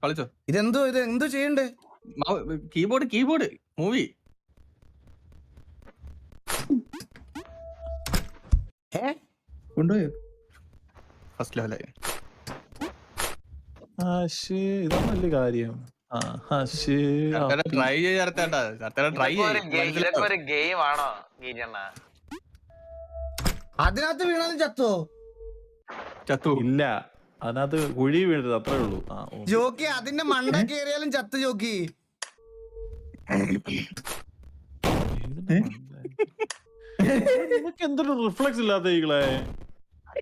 കളിച്ചോ ഇതെന്തോ ചെയ്യണ്ടേ? കീബോർഡ് മൂവി കൊണ്ടുപോയോ? ഫസ്റ്റ് ലെവലായി. ഇതാണ് വലിയ കാര്യം. ട്രൈ അതിനകത്ത് വീണാലും ചത്തോ? ഇല്ല, അതിനകത്ത് കുഴി വീഴരുത്, അത്രേ ഉള്ളൂ. ജോക്കി അതിന്റെ മണ്ട കേറിയാലും ചത്ത് ജോക്കി. നിനക്ക് എന്തൊരു റിഫ്ലക്സ് ഇല്ലാത്ത ഈകളെ.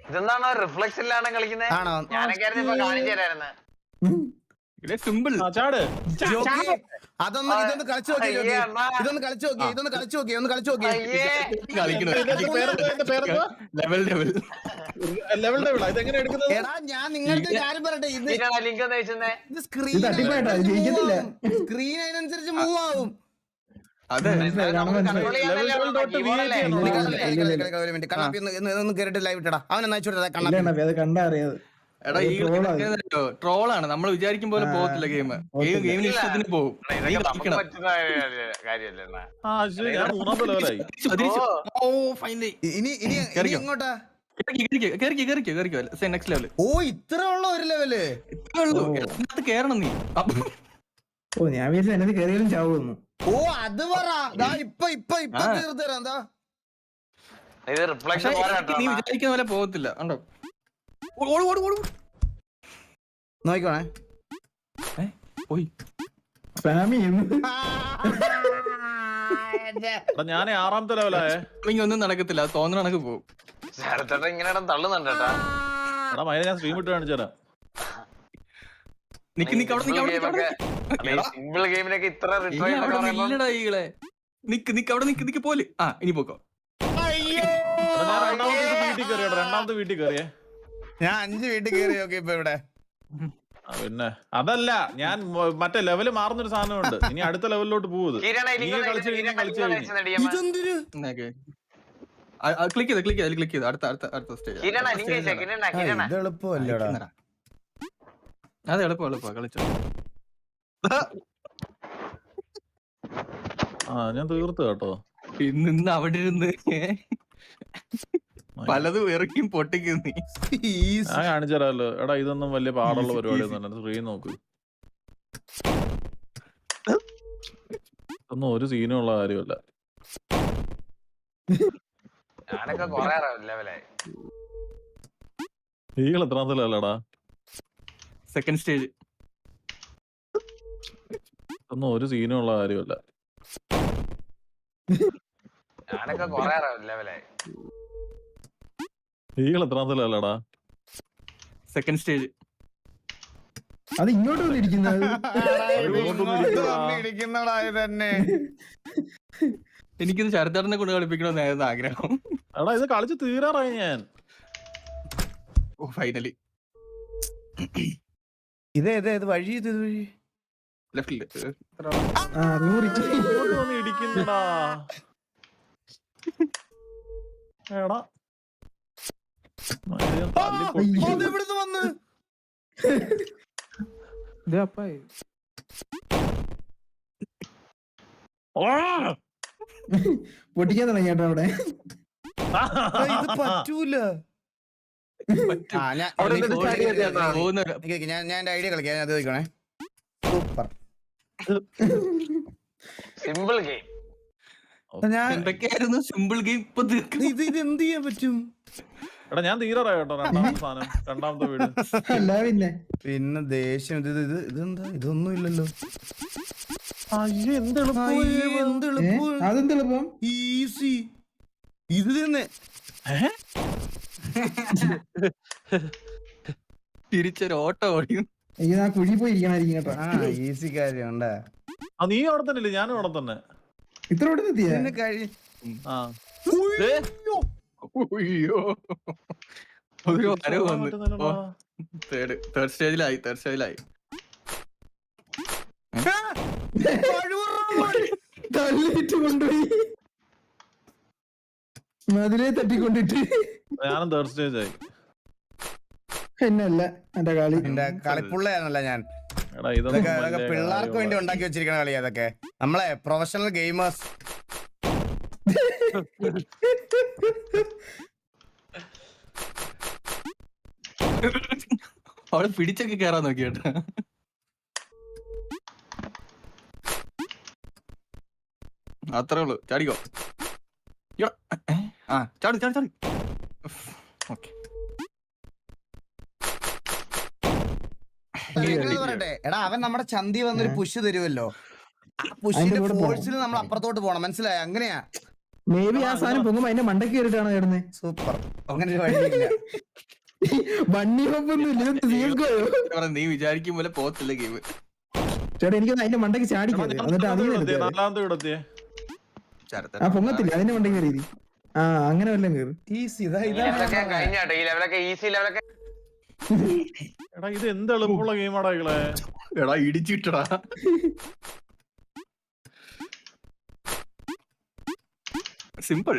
ഇതെന്താണോ റിഫ്ലക്സ് ഇല്ലാണ്ട് കളിക്കുന്നത്? ഞാനൊക്കെ കാണിച്ചു തരായിരുന്നു. സിമ്പിൾ ചാട്. ഇതൊന്ന് കളിച്ചു നോക്കി. എടാ ഞാൻ നിങ്ങൾക്ക് കാര്യം പറയട്ടെ, ഇത് സ്ക്രീൻ അതിനനുസരിച്ച് മൂവ് ആവും. കേറിട്ട് ലൈവ് ഇട്ടടാ, അവനെ അയച്ചുവിട്ടാ. കണ്ടാ അറിയാതെ ട്രോളാണ്, നമ്മൾ വിചാരിക്കും പോലെ പോകത്തില്ല. ഗെയിമിന് ഇഷ്ടത്തിന് പോകും. ഇങ്ങോട്ടാ നെക്സ്റ്റ് ലെവല്. ഓ ഇത്ര ഉള്ള ഒരു ലെവല് കേറണം നീ. ഞാൻ വിചാരിച്ചു എന്നത് കയറിയാലും ചാവുന്നു. ഓ അത് പറ. ഇപ്പൊ തീർത്ത് തരാം. എന്താ നീ വിചാരിക്കുന്ന പോലെ പോകത്തില്ല. ഉണ്ടോ നോക്കണേ. ഞാൻ 6ാമത്തെ ലെവലായേ. ഒന്നും നടക്കത്തില്ല, തോന്നുന്ന കണക്ക് പോകും. ഇങ്ങനെ തള്ളുന്നുണ്ട് കേട്ടാ. ഞാൻ സ്ട്രീം ഇട്ട് കാണിച്ചു തരാം. സിമ്പിൾ ഗെയിമിനൊക്കെ ഇത്ര നിക്ക് പോലെ. ഇനി പോക്കോ. രണ്ടാമത്തെ വീട്ടിൽ കയറിയേ. ഞാൻ 5 വീട്ടിൽ കയറി നോക്കി ഇപ്പൊ ഇവിടെ. പിന്നെ അതല്ല, ഞാൻ മറ്റേ ലെവല് മാറുന്നൊരു സാധനമുണ്ട്. ഇനി അടുത്ത ലെവലിലോട്ട് പോകുന്നത്. ക്ലിക്ക് ചെയ്ത് അടുത്ത സ്റ്റേജ്. ഇത് എളുപ്പമല്ലടാ. അത് എളുപ്പം കളിച്ചോ. ഞാൻ തീർത്തു കേട്ടോ. ഇന്ന് അവിടെ ഇരുന്ന് പലതും ഇറക്കിയും പൊട്ടിക്കും നീ. ഞാൻ കാണിച്ചല്ലോ. എടാ ഇതൊന്നും വലിയ പാടുള്ള പരിപാടിയൊന്നും സ്ക്രീൻ നോക്ക്. ഇതൊന്നും ഒരു സീനും ഉള്ള കാര്യമല്ല. ഈകൾ എത്രാമത്തെ ലെവലടാ? Second stage. ഒന്നും ഒരു സീനും ഉള്ള കാര്യമല്ല. ഈകൾ എത്രാമത്തെ ലെവലടാ? Second stage. അത് ഇങ്ങോട്ട് വന്നിരിക്കുന്നത്. എനിക്കിത് ശരത്തേട്ടനെ കൊണ്ട് കളിപ്പിക്കണമെന്നായിരുന്നു ആഗ്രഹം. എടാ ഇത് കളിച്ച് തീരാറായി ഞാൻ. Oh finally. ഇത് വഴി ലെഫ്റ്റില് ഇടിക്കുന്നടാ. എടാ ഇവിടുന്ന് വന്ന് പൊട്ടിക്കാൻ തുടങ്ങിയാട്ടോ അവിടെ. ഇത് പറ്റൂല. ഞാൻ ഐഡിയ കളിക്കാം. അത് ചോദിക്കണേ. Simple game. എന്തൊക്കെയായിരുന്നു സിമ്പിൾ ഗെയിം? ഇപ്പൊ ഇത് എന്ത് ചെയ്യാൻ പറ്റും? എടാ ഞാൻ തീരാറായി കേട്ടോ. രണ്ടാമത്തെ വീട്. അല്ല പിന്നെ ദേഷ്യം. ഇതെന്താ? ഇതൊന്നും ഇല്ലല്ലോ. അതെന്തെളുപ്പം. ഈസി. ഇത് തന്നെ തിരിച്ചൊരു ഓട്ടോ ഓടിക്കും. കുഴി പോയിരിക്കണായിരിക്കും കേട്ടോ. ഈസി കാര്യം ഉണ്ടാ. നീ അവിടെ തന്നെ ഇല്ലേ? ഞാനും അവിടെ തന്നെ. ഇത്ര ഇവിടെ എത്തിയ തേർഡ് സ്റ്റേജിലായി. തള്ളിയിട്ട് കൊണ്ടുപോയി മതിലെ തട്ടിക്കൊണ്ടിട്ട് ഞാനും തേർഡ് സ്റ്റേജ് ആയി. എന്നല്ല എന്റെ കളി. എന്റെ കളിപ്പുള്ളയാണല്ലോ ഞാൻ. എടാ ഇതൊക്കെ ഇതൊന്നും പിള്ളേർക്ക് വേണ്ടി ഉണ്ടാക്കി വെച്ചിരിക്കണ കളി അതൊക്കെ. നമ്മളെ പ്രൊഫഷണൽ ഗെയിമേഴ്സ്. അവള് പിടിച്ചൊക്കെ കേറാൻ നോക്കി കേട്ടോ. അത്രേ ഉള്ളു. ചാടിക്കോ. ആ ചാടി ചാടി ചാടി. ഓക്കെ. പറയട്ടെ എടാ, അവൻ നമ്മുടെ ചന്തി വന്നൊരു പുഷ് തരുമല്ലോ. ആ പുഷിന്റെ ഫോഴ്സിൽ നമ്മൾ അപ്പുറത്തോട്ട് പോണം, മനസ്സിലായോ? അങ്ങനെയാ. മേ ബി ആ സാധനം പൊങ്ങുമ്പോ അതിന്റെ മണ്ടയ്ക്ക് കയറിട്ടാണ് കയറുന്നത്. സൂപ്പർ. അങ്ങനെ ഒരു വഴിയില്ല. വണ്ടി ഹോപ്പൊന്നും നീ വിചാരിക്കും പോലെ പോത്തില്ല ഗെയിം. ചേട്ടാ എനിക്കൊന്ന് അതിന്റെ മണ്ടയ്ക്ക് ചാടിക്കരുത്. എന്നിട്ട് അതിന് നാലാമത്തെ ഇടത്തിയേ ആ പൊങ്ങത്തില്ല, അതിന്റെ മണ്ടയ്ക്ക് കയറി. ആ അങ്ങനെ വല്ലതും കയറി. ഈസി. കഴിഞ്ഞാട്ടോ ഈ ലെവലൊക്കെ, ഈസി ലെവലൊക്കെ. എടാ ഇത് എന്ത് എളുപ്പമുള്ള ഗെയിമാടാ ഇങ്ങളെ. എടാ ഇടിച്ചിട്ടടാ. സിമ്പിൾ.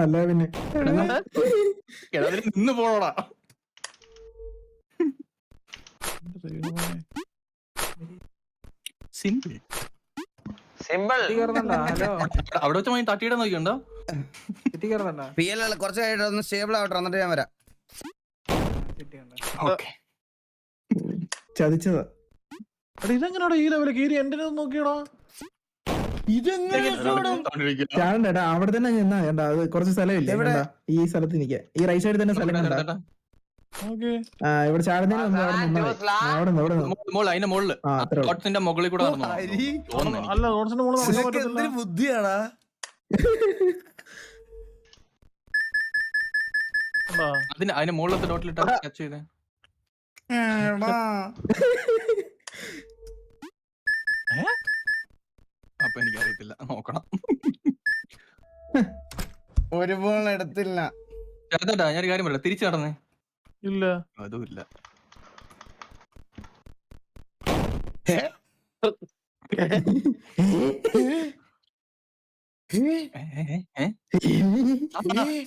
അല്ല പിന്നെ നിന്ന് പോണോടാ. Simple simple. അവിടെ വെച്ച് മൈ തട്ടിയിടാൻ നോക്കിയുണ്ടോ? PL കുറച്ച് കഴിഞ്ഞിട്ട് ഒന്ന് സ്റ്റേബിൾ ആവട്ടെ, എന്നിട്ട് ഞാൻ വരാം. ചതിച്ചതാ. എടാ ഇതെങ്ങനെയാടാ ഈ ലെവലിൽ കയറി എന്റെ നോക്കിയടാ. ചാടണ്ടേട്ടാ, അവിടെ തന്നെ നിന്നാ കേട്ടാ. അത് കുറച്ച് സ്ഥലമില്ല ഈ സ്ഥലത്ത് നിൽക്കാൻ. ഈ റൈറ്റ് സൈഡിൽ തന്നെ സ്ഥലം കണ്ടാ. ആ ഇവിടെ ചാടുന്നതിന് മുമ്പ് അവിടെ നിന്നാ അവിടെ നിന്ന് അതിന്റെ മുകളില് ോട്ടിന്റെ മുകളിൽ കൂടെ അല്ല റോഡ്സിന്റെ മുകളിൽ എന്തൊരു ബുദ്ധിയാടാ. അതിന്റെ മുകളിലത്തെ ഡോട്ടിലിട്ട് ടച്ച് ചെയ്തേ. അപ്പൊ എനിക്കറിയത്തില്ല, നോക്കണം. ഒരു ബോൾ എടുത്തില്ല. ചേട്ടാ ഞാനൊരു കാര്യം പറയാം, തിരിച്ചു നടന്നേ. ഇല്ല അതും ഇല്ല.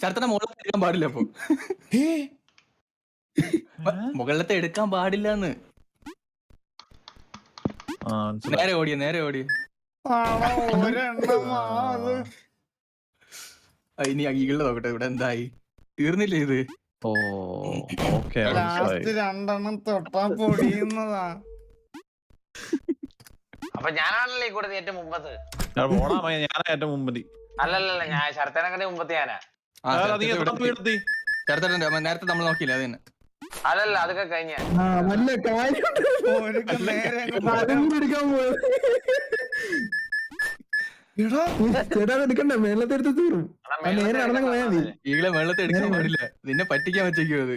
ചേട്ടനെ മുകളിലത്തെ എടുക്കാൻ പാടില്ല. അപ്പൊ മുകളിലത്തെ എടുക്കാൻ പാടില്ലെന്ന്. നേരെ ഓടിയ നേരെ ഓടിയ. ഇനി ഈകളുടെ നോക്കട്ടെ ഇവിടെ എന്തായി. തീർന്നില്ലേ ഇത്? രണ്ടെണ്ണം തൊട്ടാ പൊടിയുന്നതാ. അപ്പൊ ഞാനാണല്ലോ ഈ കൂടെ ഏറ്റവും മുമ്പത്ത്. ഞാൻ ഏറ്റവും മുമ്പതി. അല്ലല്ല, ഞാൻ ശരത്തേനൊക്കെ മുമ്പത്ത് ഞാനാ. നേരത്തെ നമ്മൾ നോക്കിയില്ല അത് തന്നെ. അല്ലല്ല, അതൊക്കെ കഴിഞ്ഞ ചേട്ടാ എടുക്കണ്ട, മേളത്തെ എടുത്ത് തീരും. നേരെ നടന്നങ്ങ് പോയാ മതി. ഈകളെ വെള്ളത്തെ എടുക്കാൻ പാടില്ല, നിന്നെ പറ്റിക്കാൻ പറ്റിക്കോ അത്.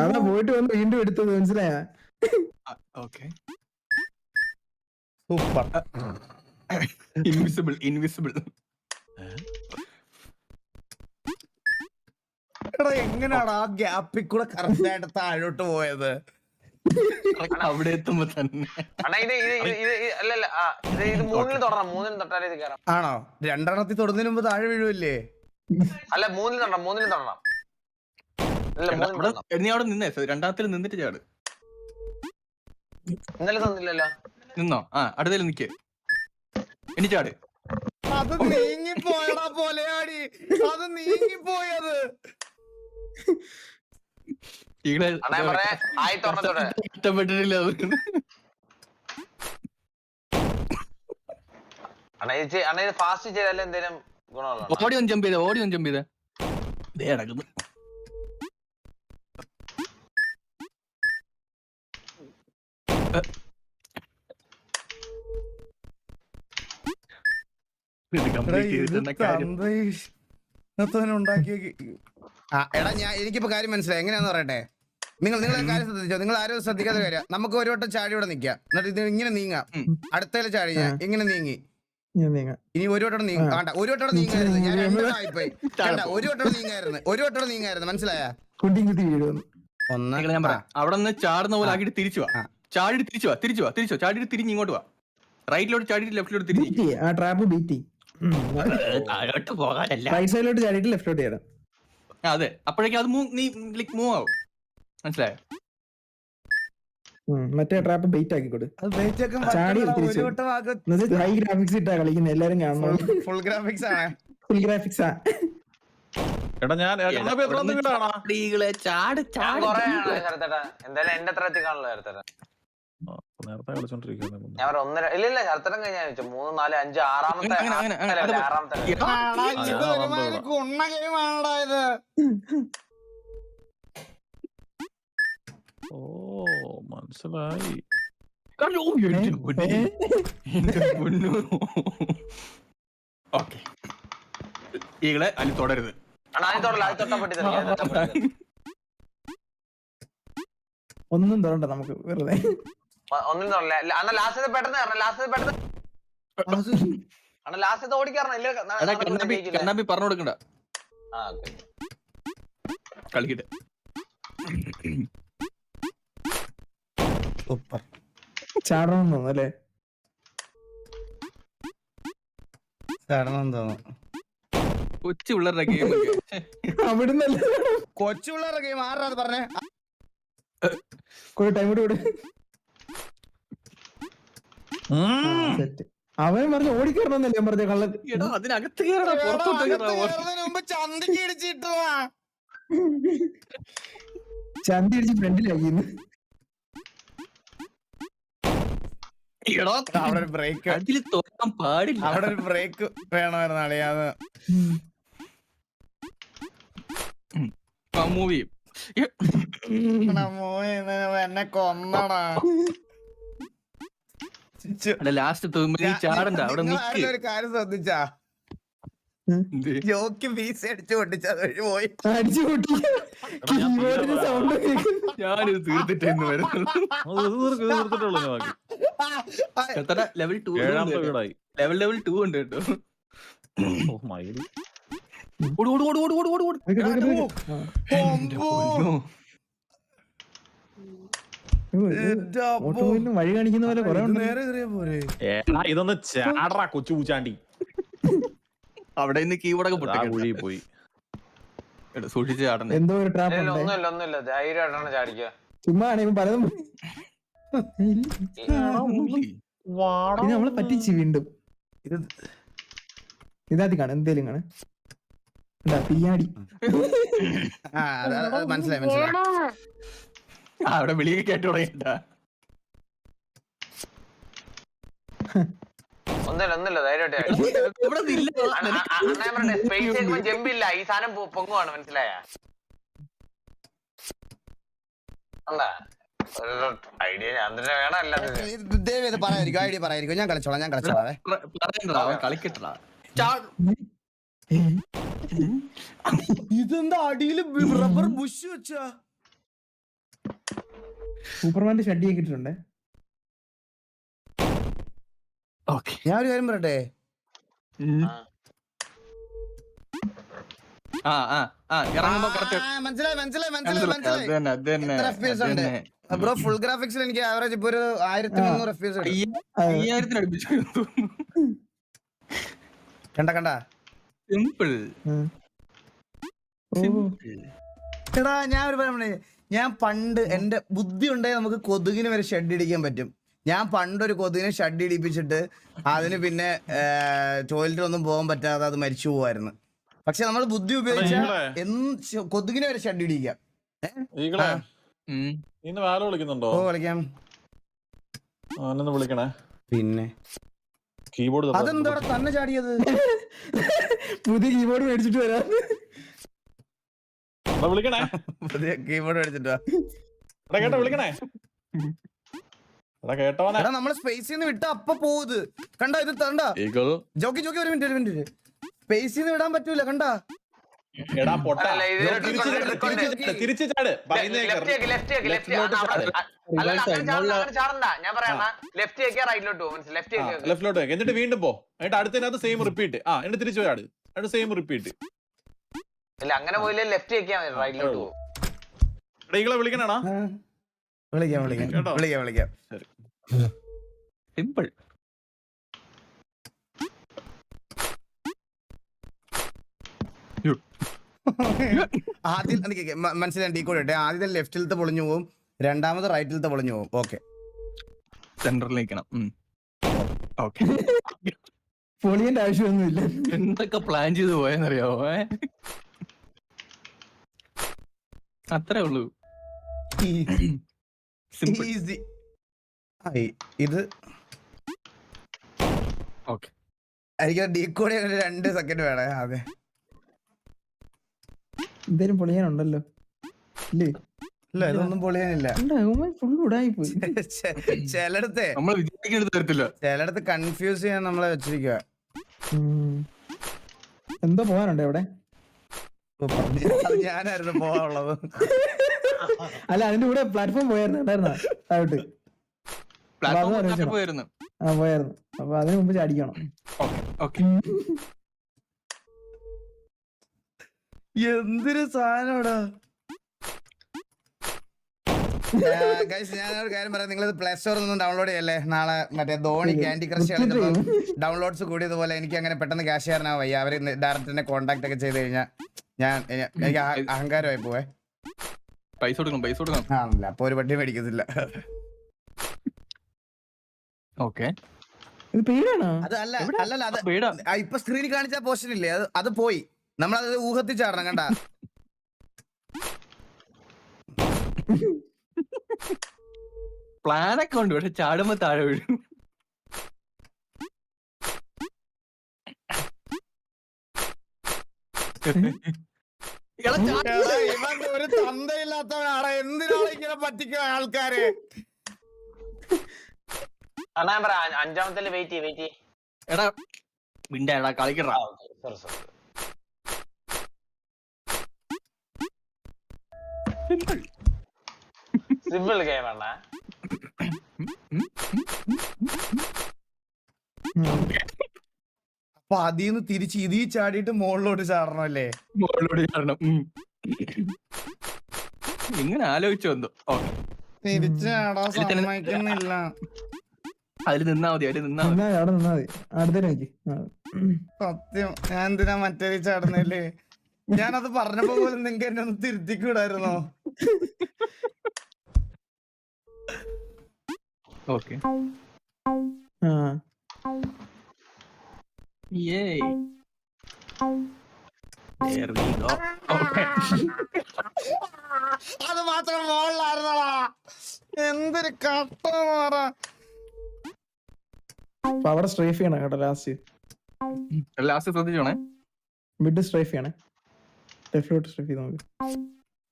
അതാ പോയിട്ട് വന്ന് വീണ്ടും എടുത്തത്, മനസ്സിലായ? ഓക്കെ. സൂപ്പർ. Invisible invisible. എടാ എങ്ങനെയാണ് ആ ഗ്യാപ്പിൽ കൂടെ കറക്റ്റ് ആയിട്ട് താഴോട്ട് പോയത്? അവിടെ എത്തുമ്പോ തന്നെ. അല്ലല്ല, ഇത് മൂന്നിൽ തൊടണം. മൂന്നിൽ തൊട്ടാലേ ഇത് കയറാം. ആണോ? രണ്ടെണ്ണത്തിൽ തൊടുന്നതിന് മുമ്പ് താഴെ വീഴുമല്ലേ? അല്ല, മൂന്നിൽ തൊടണം. മൂന്നിൽ തൊടണം. നീ അവിടെ നിന്നേ, രണ്ടാമത്തിൽ നിന്നിട്ട് ചാട്. ഇന്നലെ തന്നില്ലല്ലോ. നിന്നോ? ആ അടുത്തേൽ നിക്ക്, ഇനി ചാട്. അത് നീങ്ങിപ്പോയടാ പോലെയാടി, അത് നീങ്ങിപ്പോയത്. ഇഷ്ടപ്പെട്ടിട്ടില്ല. ഫാസ്റ്റ് ചെയ്താലും എന്തേലും ഗുണമുള്ള. ഓടി ഒന്ന് ജമ്പ് ചെയ്ത, ഓടി ഒന്ന് ജമ്പ് ചെയ്ത. ഇതേ നടക്കുന്നു. എടാ എനിക്കിപ്പോ കാര്യം മനസ്സിലായി. എങ്ങനെയാന്ന് പറയട്ടെ, നിങ്ങളെ കാര്യം ശ്രദ്ധിച്ചോ. നിങ്ങൾ ആരും ശ്രദ്ധിക്കാത്ത കാര്യം. നമുക്ക് ഒരു വട്ടം ചാടി ഇവിടെ നിക്കാം, എന്നിട്ട് ഇത് ഇങ്ങനെ നീങ്ങാം. അടുത്തേല് ചാടി ഞാൻ ഇങ്ങനെ നീങ്ങി, ഇനി ഒരു വട്ടം നീങ്ങും. വേണ്ട, ഒരു വട്ടം നീങ്ങായിരുന്നു. ഞാൻ രണ്ടായിപ്പോയി. ഒരു വട്ടം നീങ്ങായിരുന്നു, മനസ്സിലായ? അവിടെ നിന്ന് ചാടുന്ന പോലെ ആക്കിട്ട് തിരിച്ചു വാ. ചാടി തിരിച്ചു വാ, ചാടി തിരിഞ്ഞ് ഇങ്ങോട്ട് വാ. റൈറ്റിലോട്ട് ചാടിയിട്ട് ലെഫ്റ്റിലോട്ട് തിരിഞ്ഞു ബീറ്റ് ആ ട്രാപ്പ് ബീറ്റ് താഴോട്ട് പോകാനല്ല. റൈറ്റ് സൈഡിലോട്ട് ചാടിയിട്ട് ലെഫ്റ്റിലോട്ട് ചെയ്യണം. അതെ, അപ്പോഴേക്കും അത് നീ മൂവ് ആവും. മനസ്സിലായോ? മറ്റേ ട്രാപ്പ് ബെയിറ്റ് ആക്കിക്കൊടു. ചാടി ഹൈ ഗ്രാഫിക്സ് ഇട്ടാ കളിക്കുന്നത്, എല്ലാരും കാണണം. ഫുൾ ഗ്രാഫിക്സ് ആണ്. ഫുൾ ഗ്രാഫിക്സാ. എടാ ഞാൻ ചാട് ചാട്. എന്തായാലും എന്റെ അത്ര എത്തിക്കാണല്ലോ ശരത്തേട്ട. നേരത്തെ കളിച്ചോണ്ടിരിക്കുന്നു. ഞാൻ ഒരു ഒന്നര ഇല്ല ശരത്തേട്ടൻ കഴിഞ്ഞാൽ 3, 4, 5 ആറാമത്തെ ഓ മനസ്സിലായി. ഓക്കെ, ഈകളെ അതിൽ തുടരുത്. ഒന്നും തൊടണ്ട നമുക്ക് വെറുതെ. ഒന്നും തൊടല്ല. അണ്ണ ലാസ്റ്റ് പെട്ടെന്ന് ലാസ്റ്റ് ഓടിക്കാറണം. കണ്ണാപ്പി പറഞ്ഞു കൊടുക്കണ്ട, കളിക്കട്ടെ. ചാടണം തോന്നുന്നു അല്ലേ? ചാടണം തോന്നുന്നു. കൊച്ചു പിള്ളേരുടെ ഗെയിം അവിടുന്നല്ല, കൊച്ചു പിള്ളേരുടെ ഗെയിം ആരാ അത് പറഞ്ഞേ? ടൈം കൂടെ വിട്. അവൻ പറഞ്ഞ ഓടിക്കറണമെന്നല്ലേ ഞാൻ പറഞ്ഞ കള്ള. അതിനകത്ത് കയറടാ, പുറത്തോട്ട് ചന്തിക്ക് ഇടിച്ചിട്ടുവാ. ചന്തി അടിച്ച് ഫ്രണ്ടിലാക്കിന്ന്. അവിടെ ഒരു ബ്രേക്ക്, അതിൽ തൊടാൻ പാടില്ല. അവിടെ ഒരു ബ്രേക്ക് വേണമായിരുന്നു അളിയാന്ന്. മൂവി എന്നെ കൊന്നടാ. ലാസ്റ്റ് ചാടണ്ട, അവിടെ നിക്ക്. ഒരു കാര്യം ശ്രദ്ധിച്ചാ, ജോക്ക് പീസ് അടിച്ചു പൊട്ടിച്ച് അത് വഴി പോയി. അടിച്ചു പൊട്ടി സൗണ്ട്. ഞാനിത് തീർത്തിട്ടെന്ന് വരുന്നുള്ളൂ. ലെവൽ 2 ലെവൽ 2 ഉണ്ട് കേട്ടോ. വഴി കാണിക്കുന്ന പോലെ കുറെ നേരെ കയറിയ പോരെ. ഇതൊന്ന് ചാടറാ കൊച്ചു പൂച്ചാണ്ടി. അവിടെ നിന്ന് കീബോർഡൊക്കെ പൊട്ടി പോയി. സൂക്ഷിച്ച് ചാടണം. എന്തോ ഒരു ട്രാപ്പ് ഒന്നുമില്ല ധൈര്യമായിട്ടാണ് ചാടിക്കുക. ചുമ്മാ പലതും നമ്മളെ പറ്റിച്ച് വീണ്ടും. ഇതാത്തി കാണും, എന്തേലും കാണും. എന്താ പിയാടി? മനസ്സിലായി മനസ്സിലായി. അവിടെ വിളിയൊക്കെ കേട്ടു തുടങ്ങിട്ടാ. ഒന്നുമില്ല ധൈര്യമായിട്ട് സ്പേസ് ജമ്പില്ല, ഈ സാധനം പൊങ്ങുവാണ്. മനസ്സിലായ ഐഡിയ ഞാൻ തന്നെ വേണം. അല്ലാതെ പറയായിരിക്കും ഐഡിയ പറയായിരിക്കും. ഞാൻ കളിച്ചോളാം. കളിക്കട്ടാ. ഇതെന്താ അടിയില് റബ്ബർ ബുഷ് വെച്ചാ? സൂപ്പർമാന്റെ ഷഡ്ഡി കിട്ടിട്ടുണ്ട്. ഞാൻ ഒരു കാര്യം പറയട്ടെ, ബ്രോ ഫുൾ ഗ്രാഫിക്സിൽ എനിക്ക് ആവറേജ് ഇപ്പൊ ഒരു 1300 FPS കണ്ട. സിമ്പിൾ. എടാ ഞാൻ ഒരു പറയാ, ഞാൻ പണ്ട് എന്റെ ബുദ്ധി ഉണ്ടെങ്കിൽ നമുക്ക് കൊതുകിന് വരെ ഷെഡ് ഇടിക്കാൻ പറ്റും. ഞാൻ പണ്ടൊരു കൊതുകിനെ ഷഡ് ഇടിപ്പിച്ചിട്ട് അതിന് പിന്നെ ടോയ്ലറ്റിലൊന്നും പോകാൻ പറ്റാതെ അത് മരിച്ചു പോവായിരുന്നു. പക്ഷെ നമ്മൾ ബുദ്ധി ഉപയോഗിച്ചാൽ കൊതുകിനെ വരെ ഷഡ് ഇടിക്കാം. വിളിക്കുന്നുണ്ടോ? ഓ വിളിക്കാം. വിളിക്കണേ. പിന്നെ കീബോർഡ് അതെന്താ തന്നെ ചാടിയത്? പുതിയ കീബോർഡ് മേടിച്ചിട്ട് വരാം. വിളിക്കണേ, പുതിയ കീബോർഡ് മേടിച്ചിട്ട് കേട്ടോ. വിളിക്കണേ കേട്ടോനെ. നമ്മള് സ്പേസിൽ നിന്ന് വിട്ട അപ്പൊ പോവുത് കണ്ട. ഇത് കണ്ട ജോക്കി ഒരു മിനിറ്റ് സ്പേസിൽ നിന്ന് വിടാൻ പറ്റൂല കണ്ട. തിരിച്ചു ചാട്. ലെഫ്റ്റിലോട്ട് എന്നിട്ട് വീണ്ടും പോ. എന്നിട്ട് അടുത്തതിനകത്ത് സെയിം റിപ്പീറ്റ്. എന്നിട്ട് തിരിച്ചു ചാട്. എന്നിട്ട് സെയിം റിപ്പീറ്റ്. അങ്ങനെ പോയില്ലേ ലെഫ്റ്റ് വെക്കാൻ റൈറ്റിലോട്ട് പോകും. വിളിക്കണാ? വിളിക്കാം. സിമ്പിൾ. ആദ്യം മനസ്സിലായി ഡീ കോഡ് ഇട്ടെ. ആദ്യത്തെ ലെഫ്റ്റിലത്തെ പൊളിഞ്ഞു പോകും, രണ്ടാമത് റൈറ്റിലത്തെ പൊളിഞ്ഞു പോകും. ഓക്കെ, സെന്ററിൽ നിൽക്കണം. ഓക്കെ. പൊളിയന്റെ ആവശ്യമൊന്നുമില്ല. എന്തൊക്കെ പ്ലാൻ ചെയ്ത് പോയെന്നറിയാവോ? അത്രേ ഉള്ളൂ. ഈസി. ഇത് ഓക്കെ. എനിക്ക് ഡീ കോഡ് 2 സെക്കൻഡ് വേണേ. അതെ, എന്തേലും പൊളിയാനുണ്ടല്ലോ ഇല്ലേ? ഇല്ല ഇതൊന്നും പൊളിയാനില്ല. ഫുൾ ഉടായി പോയി. ചിലടത്തെ നമ്മൾ വിചാരിക്കേണ്ടത് തരത്തില്ല. ചിലടത്ത് കൺഫ്യൂസ് ചെയ്യാൻ നമ്മളെ വെച്ചിരിക്കുക. എന്തോ പോകാനുണ്ട് അവിടെ. ഞാനായിരുന്നു പോവാനുള്ളത്. അല്ല അതിന്റെ കൂടെ പ്ലാറ്റ്ഫോം പോയായിരുന്നു താഴോട്ട്. പോയിരുന്നു. പോയായിരുന്നു. അപ്പൊ അതിന് മുമ്പ് ചാടിക്കണം. എന്തൊരു സാധനോടാ. ഞാനൊരു കാര്യം പറയാം, നിങ്ങളിത് പ്ലേ സ്റ്റോറിൽ നിന്നും ഡൗൺലോഡ് ചെയ്യല്ലേ. നാളെ മറ്റേ ധോണി ക്യാൻഡി ക്രഷ് കളിച്ചപ്പോൾ ഡൗൺലോഡ്സ് കൂടിയതുപോലെ എനിക്ക് അങ്ങനെ പെട്ടെന്ന് ക്യാഷ് ചെയ്യാനാ വയ്യ. അവര് ഡയറക്ടറിനെ കോൺടാക്ട് ഒക്കെ ചെയ്ത് കഴിഞ്ഞാൽ എനിക്ക് അഹങ്കാരമായി പോവേ. പൈസ കൊടുക്കണം. ആണല്ല, അപ്പൊ ഒരു വണ്ടി മേടിക്കത്തില്ല. ഓക്കെ. അത് അല്ലല്ല അത് ഇപ്പൊ സ്ക്രീനിൽ കാണിച്ച പോർഷൻ ഇല്ലേ, അത് പോയി. നമ്മളത് ഊഹത്തിൽ ചാടണം. കണ്ട പ്ലാനൊക്കെ ഉണ്ട്, പക്ഷെ ചാടുമ്പോ താഴെ വീഴും. ഒരു തന്തയില്ലാത്തവനാണ്. എന്തിനാണ് ഇങ്ങനെ പറ്റിക്കുക ആൾക്കാര്? അഞ്ചാമത്തെ വെയിറ്റ്. എടാ മിണ്ടാ കളിക്കടാ. സിമ്പിൾ ഗെയിം ആണ്. അപ്പൊ അതിന്ന് തിരിച്ച് ഇതീ ചാടിയിട്ട് മുകളിലോട്ട് ചാടണം അല്ലേ? മുകളിലോട്ട് ചാടണം. ഇങ്ങനെ ആലോചിച്ചു വന്നു. തിരിച്ച് ചാടാൻ സമ്മതിക്കുന്നില്ല. അതിൽ നിന്നാ മതി. അവിടെ നിന്നാ മതി. അടുത്തേക്ക് സത്യം, ഞാൻ എന്തിനാ മറ്റേ ചാടുന്നില്ലേ? ഞാനത് പറഞ്ഞപ്പോ പോലും നിങ്ങക്ക് എന്നെ ഒന്ന് തിരുത്തിക്കൂടായിരുന്നോ? ഓക്കെ. അത് മാത്രം മുകളിലായിരുന്നോളാ. എന്തൊരു കട്ട മാറ. അവിടെ സ്ട്രൈഫ് ചെയ്യണം കേട്ടോ. ലാസ്റ്റ് ശ്രദ്ധിച്ചോണേ. മിഡ് സ്ട്രൈഫ് ചെയ്യണേ. ലെഫ്റ്റിലോട്ട് സ്ട്രൈഫ് ചെയ്ത് നോക്ക്.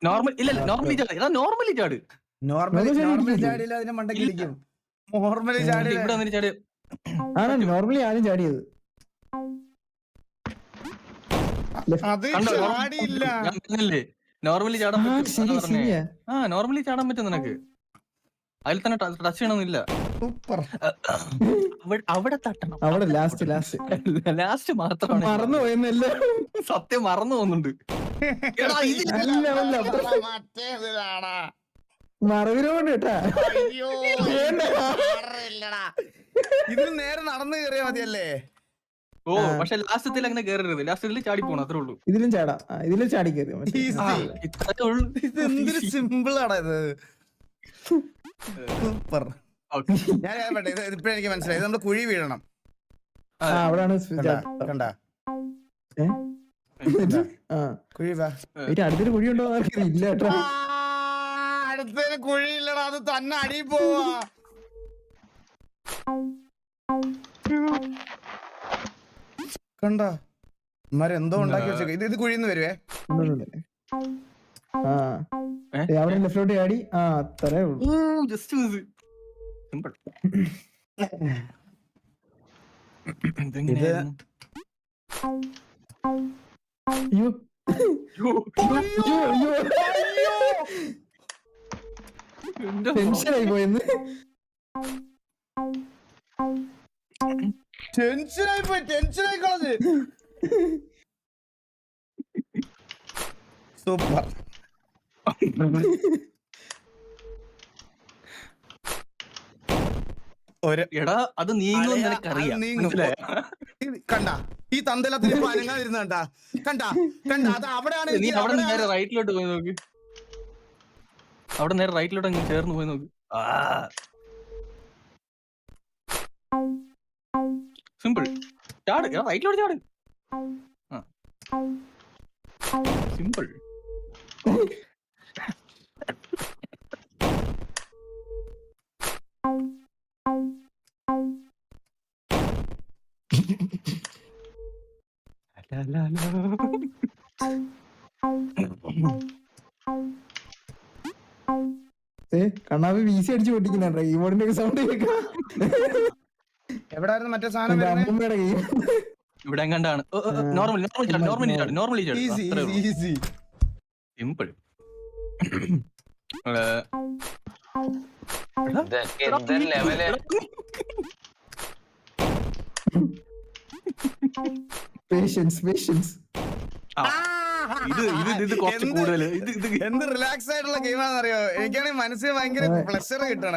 നോർമലി ചാട്. നോർമലി ചാടിയില്ല, അതിനെ മണ്ടയ്ക്ക് ഇടിക്കും. നോർമലി ചാടി. ആണ് നോർമലി ആദ്യം ചാടിയത്. അത് ചാടിയില്ല. നോർമലി ചാടാൻ പറ്റും. നോർമലി ചാടാൻ പറ്റും നിനക്ക്. അതിൽ തന്നെ ടച്ച് ചെയ്യണമെന്നില്ല. സൂപ്പർ. അവിടെ തട്ടണം. അവിടെ ലാസ്റ്റ് മാത്രമാണ് മറന്നു പോയെന്നല്ല. സത്യം മറന്നു പോകുന്നുണ്ട്. മറവിനോണ്ട് കേട്ടാ. ഇതിൽ നേരെ നടന്നു കയറിയാ മതിയല്ലേ? പക്ഷെ ലാസ്റ്റത്തിൽ അങ്ങനെ കയറരുത്. ലാസ്റ്റത്തിൽ ചാടി പോണം, അത്രേ ഉള്ളൂ. ഇതിലും ചാടാ. ഇതിലും ചാടി കയറി. ഇതെന്തൊരു സിമ്പിൾ ആണ് ഇത്. സൂപ്പർ. ഞാൻ ഇപ്പഴേ എനിക്ക് മനസ്സിലായി. നമ്മള് കുഴി വീഴണം. അവിടാണ് കണ്ട കുഴി. അടുത്തൊരു കുഴി ഉണ്ടോ ഇല്ല കേട്ടോ. അടുത്തൊരു കുഴി ഇല്ലടാ, അത് തന്നെ അടി പോവാ. കണ്ട എന്തോ ഉണ്ടാക്കി വെച്ചേക്ക. ഇത് കുഴിന്ന് വരുവേ. അവിടെ ലെഫ്റ്റിലോട്ട് ചാടി. അത്രേ ഉള്ളൂ. ടെൻഷനായി പോയെന്ന്. ടെൻഷനായി കളഞ്ഞ്. സൂപ്പർ. എടാ അത് നീങ്ങുമെന്ന് നിനക്കറിയാം. കണ്ട ഈ തന്തലത്തിന് അനങ്ങാതിരുന്ന കണ്ട കണ്ട കണ്ട അത് അവിടെയാണ് നീ അവിടെ നേരെ റൈറ്റിലോട്ട് പോയി നോക്ക്. അവിടെ നേരെ റൈറ്റിലോട്ട് അങ്ങ് ചേർന്ന് പോയി നോക്ക്. സിമ്പിൾ. ചാട്, റൈറ്റിലോട്ട് ചാട്. സിമ്പിൾ. കണ്ണാപ്പി വീസി അടിച്ചു പൊട്ടിക്കുന്നുണ്ട് കീബോർഡിന്റെ ഒക്കെ സൗണ്ട് കേൾക്കാം. എവിടായിരുന്നു മറ്റേ സാധനം വരുന്നത്? അമ്മൂമ്മയുടെ കൈ ഇവിടെ എങ്ങാണ്ടാണ്. Normally simple. ലെവല് പേഷ്യൻസ് ഇത് കുറച്ച് കൂടുതല്. എന്ത് റിലാക്സ് ആയിട്ടുള്ള ഗെയിമാണെന്ന് അറിയോ? എനിക്കാണെങ്കിൽ മനസ്സിന് ഭയങ്കര പ്ലഷർ കിട്ടണ.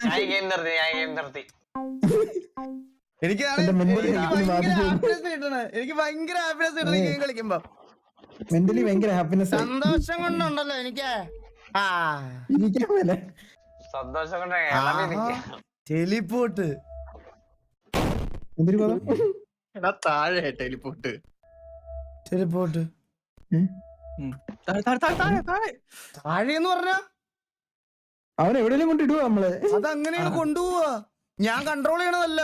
ഞാൻ ഗെയിം നിർത്തി എനിക്ക് ഭയങ്കര ഹാപ്പിനെസ് കിട്ടണ ഗെയിം കളിക്കുമ്പോ. മെന്റലി ഭയങ്കര ഹാപ്പിനെസ്. സന്തോഷം കൊണ്ടുണ്ടല്ലോ എനിക്ക്. സന്തോഷം കൊണ്ട് ടെലിപോർട്ട് എന്തൊരു പദം? താഴെ ടെലിപോർട്ട്. ടെലിപോർട്ട് താഴെന്ന് പറഞ്ഞ അവൻ എവിടെയെങ്കിലും കൊണ്ടിടുവോ നമ്മള്? അതങ്ങനെയാണ് കൊണ്ടുപോവാ. ഞാൻ കൺട്രോൾ ചെയ്യണതല്ല.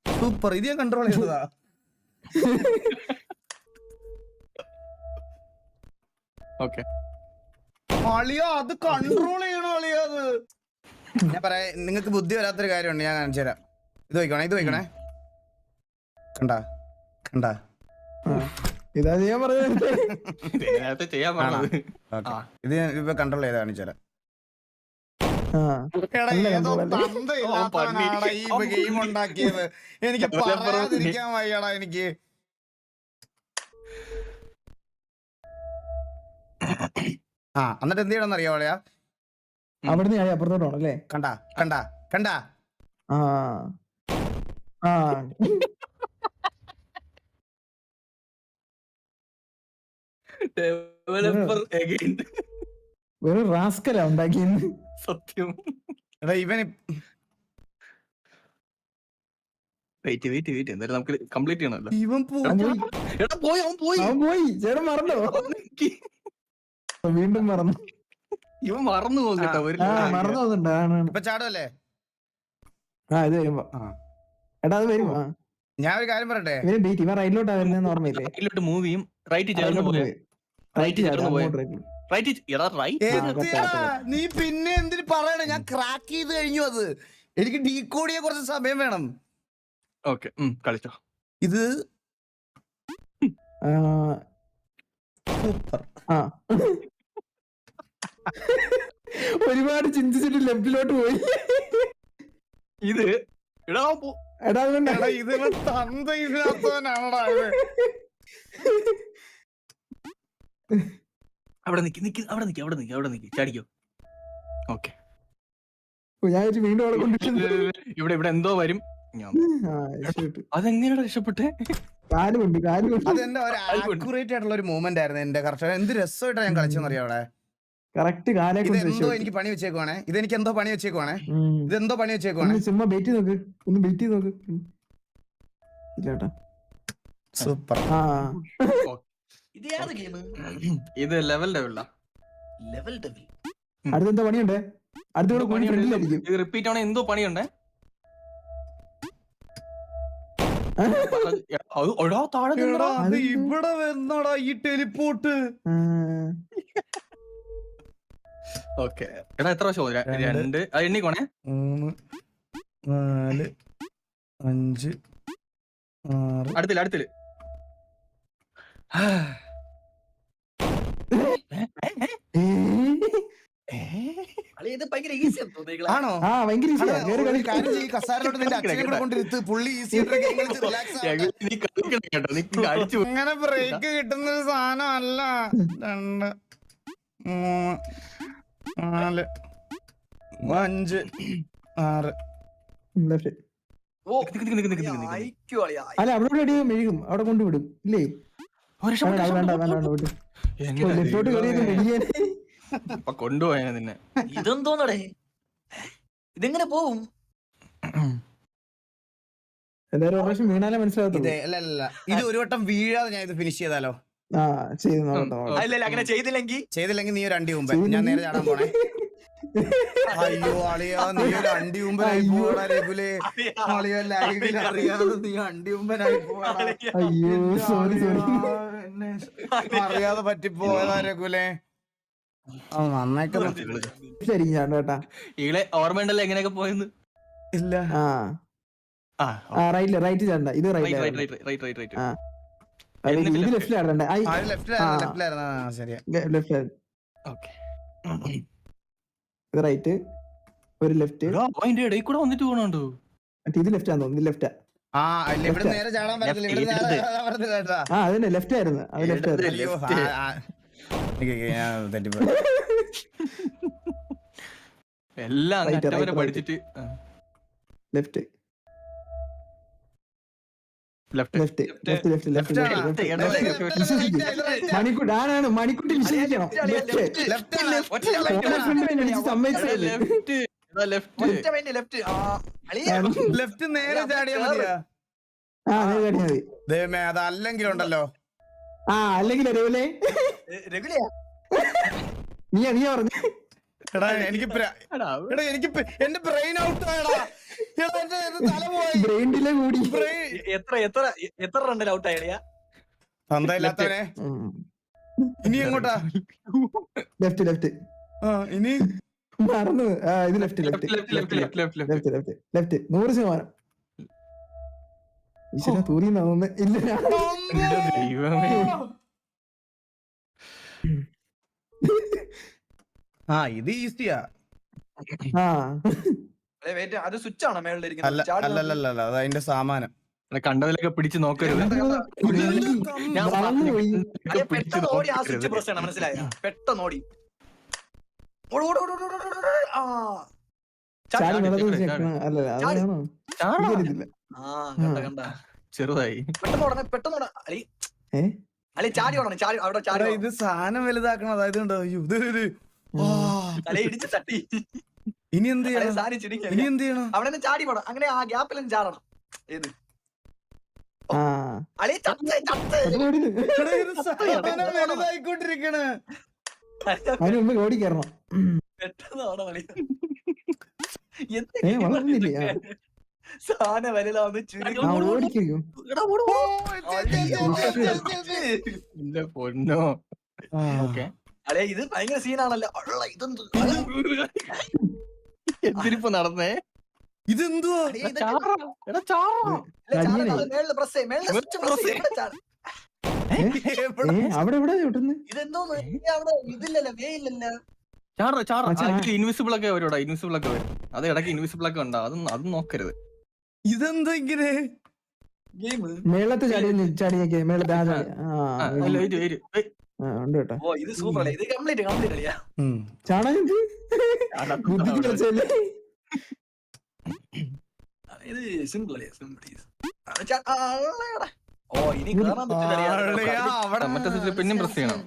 സൂപ്പർ, ഇത് ഞാൻ കൺട്രോൾ ചെയ്തതാ. ഓക്കെ അളിയോ അത് കൺട്രോൾ ചെയ്യണോ അളിയോ? അത് ഞാൻ പറയാ, നിങ്ങക്ക് ബുദ്ധി വരാത്തൊരു കാര്യമുണ്ട്, ഞാൻ കാണിച്ചു തരാം. ഇത് വയ്ക്കണേ കണ്ട ഇതാ ചെയ്യാൻ പറഞ്ഞത്. ചെയ്യാൻ പറഞ്ഞത്. ഇത് ഞാൻ ഇപ്പൊ കൺട്രോൾ ചെയ്ത് കാണിച്ചു തരാം. ഈ ഗെയിം ഉണ്ടാക്കിയത് എനിക്ക് പറയാതിരിക്കാൻ വയ്യടാ. എനിക്ക് എന്നിട്ട് എന്ത് ചെയ്യണമെന്ന് അറിയാവളയാ? അവിടുന്ന് ഞാൻ അപ്പുറത്തോട്ടാണ് അല്ലേ? കണ്ട വെറും റാസ്കലാ ഉണ്ടാക്കിയെന്ന്. സത്യം. എടാ ഇവന് വെയിറ്റ് എന്തായാലും നമുക്ക് കംപ്ലീറ്റ് ചെയ്യണമല്ലോ. ഇവൻ അവൻ പോയി. ചേട്ടൻ മറന്നോ? വീണ്ടും മറന്നു. ഇവൻ മറന്നു പോകും കേട്ടോ. മറന്നു പോകുന്നുണ്ട്. ഇപ്പൊ ചാടല്ലേ? ഇത് വരുമ്പോ എടാ അത് വരും. ഞാൻ ഒരു കാര്യം പറയട്ടെ, ഇവൻ റൈറ്റിലോട്ടാ വരുന്നതെന്ന് ഓർമ്മയില്ലേ? റൈറ്റിലോട്ട് മൂവ് ചെയ്യും. റൈറ്റ് ചേർന്ന് പോയി. നീ പിന്നെ എന്തിനു പറയണ? ഞാൻ ക്രാക്ക് ചെയ്ത് കഴിഞ്ഞു. അത് എനിക്ക് ഡീകോഡ് ചെയ്യാൻ കുറച്ച് സമയം വേണം. ഓക്കെ കളിച്ചോ. ഇത് സൂപ്പർ. ഒരുപാട് ചിന്തിച്ചിട്ട് ലെഫ്റ്റിലോട്ട് പോയി. ഇത് ഇതിന് തന്തയില്ലാത്തവനാണടാ ഇത്. അവിടെ നിക്ക് ചാടിക്കോ. ഓക്കെ ഞാൻ വീണ്ടും അവിടെ കൊണ്ടിട്ടുണ്ട്. ഇവിടെ എന്തോ വരും. അതെങ്ങനെയാണ് രക്ഷപ്പെട്ടെ? കാലുകൊണ്ട് അതെന്റെ ഒരു ആക്യുറേറ്റ് ആയിട്ടുള്ള ഒരു മൂവ്മെന്റ് ആയിരുന്നു. എന്റെ കറക്റ്റ് എന്ത് രസമായിട്ടാണ് ഞാൻ കളിച്ചെന്നറിയാം അവിടെ. കറക്റ്റ് കാലേ ഇതെന്തോ എനിക്ക് പണി വെച്ചേക്കുവാണേ. ഇതെനിക്ക് എന്തോ പണി വെച്ചേക്കുവാണേ. ഇതെന്തോ പണി വെച്ചേക്കുവാണേ. ചുമ്മാ ബെറ്റ് നോക്ക്, ഒന്ന് ബെറ്റ് നോക്ക്. ചേട്ടാ സൂപ്പർ. ഇത് ലെവൽ അടുത്തെന്തോ പണിയുണ്ടേ? അടുത്ത ഫ്രണ്ടിലായിരിക്കും. ഇത് റിപ്പീറ്റ് ആണോ? എന്തോ പണിയുണ്ടേ? ഇവിടെ വരുന്നടാ ഈ ടെലിപോർട്ട്. ഓക്കെ എടാ എത്ര ഷോ? 2 എണ്ണിക്കോണേ. 3 4 5 6 അടുത്തില്ല. ആണോ? കസാരലോട്ട് നിന്റെ അച്ഛനെ കൂടെ കൊണ്ടിരുത്ത്. പുള്ളി ഈസി അങ്ങനെ ബ്രേക്ക് കിട്ടുന്ന ഒരു സാധനം അല്ല. 2 3 4 5 6 അല്ല അവിടെ അടി മെഴുകും, അവിടെ കൊണ്ടുവിടും ഇല്ലേ? വേണ്ട വിട്ടു. ലെഫ്റ്റോട്ട് കയറിയത് മെഴുകിയാൽ കൊണ്ടുപോയ നിന്നെ. ഇതെന്തോന്നടേ, ഇതെങ്ങനെ പോവും? എന്തായാലും ഒരു പ്രാവശ്യം വീണാലേ മനസ്സിലാകത്തുള്ളൂ. ഇത് ഒരു വട്ടം വീഴാതെ ഞാൻ ഇത് ഫിനിഷ് ചെയ്താലോ? ആ ചെയ്ത് നോക്കട്ടോ. അല്ലല്ല, അങ്ങനെ ചെയ്തില്ലെങ്കിൽ നീ ഒരു അണ്ടി മുമ്പ്, ഞാൻ നേരെ ചാടാൻ പോണേ. അയ്യോ അളിയാ, നീ ഒരു അണ്ടി മുമ്പനായി പോടാ രഘുലേ. അളിയാ ലൈവിൽ അറിയാതെ നീ അണ്ടി മുമ്പനായി പോടാ. അയ്യോ സോറി അറിയാതെ പറ്റിപ്പോയതാ രഘുലേ. നന്നായിട്ട് ശരി ചേട്ടാ. ഈളെ ഓർമ്മയുണ്ടല്ലോ എങ്ങനെയൊക്കെ പോയെന്ന്? ഇല്ല. റൈറ്റ് ചേട്ട, ഇത് റൈറ്റ് റൈറ്റ്. ഇത് ലെഫ്റ്റിലാടണ്ടേ? ശരിയാ. ലെഫ്റ്റ്, ഇത് റൈറ്റ്, ഒരു ലെഫ്റ്റ്. അതിന്റെ ഇടയിൽ കൂടെ വന്നിട്ട് പോകണുണ്ടോ? മറ്റേ ഇത് ലെഫ്റ്റ് ആണെന്ന് തോന്നുന്നു. ഇത് ലെഫ്റ്റാ. ഇവിടെ നേരെ ചാടാൻ പറ്റത്തില്ല, ഇവിടെ ചാടാൻ പറ്റത്തില്ല കേട്ടാ. അതന്നെ ലെഫ്റ്റ് ആയിരുന്നു, അത് ലെഫ്റ്റ് ആയിരുന്നു. അയ്യോ ഞാൻ തെറ്റിപ്പോയി. എല്ലാം Right, അറ്റം വരെ right, പഠിച്ചിട്ട് ലെഫ്റ്റ് ലെഫ്റ്റ് മണിക്കുട്ടി ആണാണ്, മണിക്കുട്ടി വിശ്വസിക്കണം. ലെഫ്റ്റ് നേരെ ചാടിയാ മതിയാ. മതി. ദൈവമേ, അത് അല്ലെങ്കിലുണ്ടല്ലോ. അല്ലെങ്കിൽ നീ പറഞ്ഞു. എടാ എനിക്ക് എന്റെ ബ്രെയിൻ ഔട്ട് ആയടാ. തല പോയി. ബ്രെയിനിലെ കൂടി എത്ര റണ്ണിൽ ഔട്ട് ആയിടിയാ? തന്തയില്ലാത്തവനെ. ഇനി എങ്ങോട്ടാ? ലെഫ്റ്റ്. ഇനി മറന്നു. ഇത് ലെഫ്റ്റ് 100%. ഈശ്വര തൂരിന്നാ തോന്നുന്നു. ഇല്ല ഇത് ഈസിയാ. അത് സ്വിച്ച് ആണോ മേളിൽ അല്ലല്ല, അത് അതിന്റെ സാമാനം. കണ്ടതിലൊക്കെ പിടിച്ച് നോക്കരുത്. പെട്ടെന്ന് ഓടി ആ സ്വിച്ച് പ്രസ് ചെയ്യണം, മനസ്സിലായ? പെട്ടെന്ന് ഓടി. ചെറുതായി പെട്ടെന്ന് അല്ലെ ചാടി ഓടണം. അവിടെ ചാടി. ഇത് സാധനം വലുതാക്കണം. അതായത് ഇടിച്ച് തട്ടി. ഇനി എന്ത് ചെയ്യണം? ഇനി എന്ത് ചെയ്യണം? അവിടെ ചാടി പോണം. അങ്ങനെ ആ ഗ്യാപ്പിലും ചാടണം. ഏത് അളി വലുതായിക്കൊണ്ടിരിക്കണ്. ഓടി കയറണം. പെട്ടെന്ന് ഓടണം കളി. സാധനം വലുതാവുന്ന പൊന്നോ. അല്ലെ ഇത് ഭയങ്കര സീനാണല്ലോ. എന്തിനിപ്പോ നടന്നേ? ഇതെന്തുവാ? അവിടെ ഇതെന്തോന്ന്? അവിടെ ഇതില്ലല്ലോ, വേ ഇല്ലല്ലോ. ഇൻവിസിബിൾ ഒക്കെ വരും. ഇൻവിസിബിൾ ഒക്കെ വരും. അത് ഇടയ്ക്ക് ഇൻവിസിബിൾ ഒക്കെ ഉണ്ടാവും. അതും നോക്കരുത്. ഇതെന്താ ഇങ്ങനെ? മേളത്തെ ചാടിയൊക്കെ മേളത്തെ ഉണ്ട് കേട്ടോ. ഇത് സൂപ്പർ അല്ലേ? ഇത് കംപ്ലീറ്റ് കളിയാ. ചാടാൻ ഇത് സിമ്പിൾ അല്ലേ? ഓ ഇനി കേറാൻ പറ്റില്ല. മറ്റേ സ്വിച്ച് പിന്നെയും പ്രസ് ചെയ്യണം.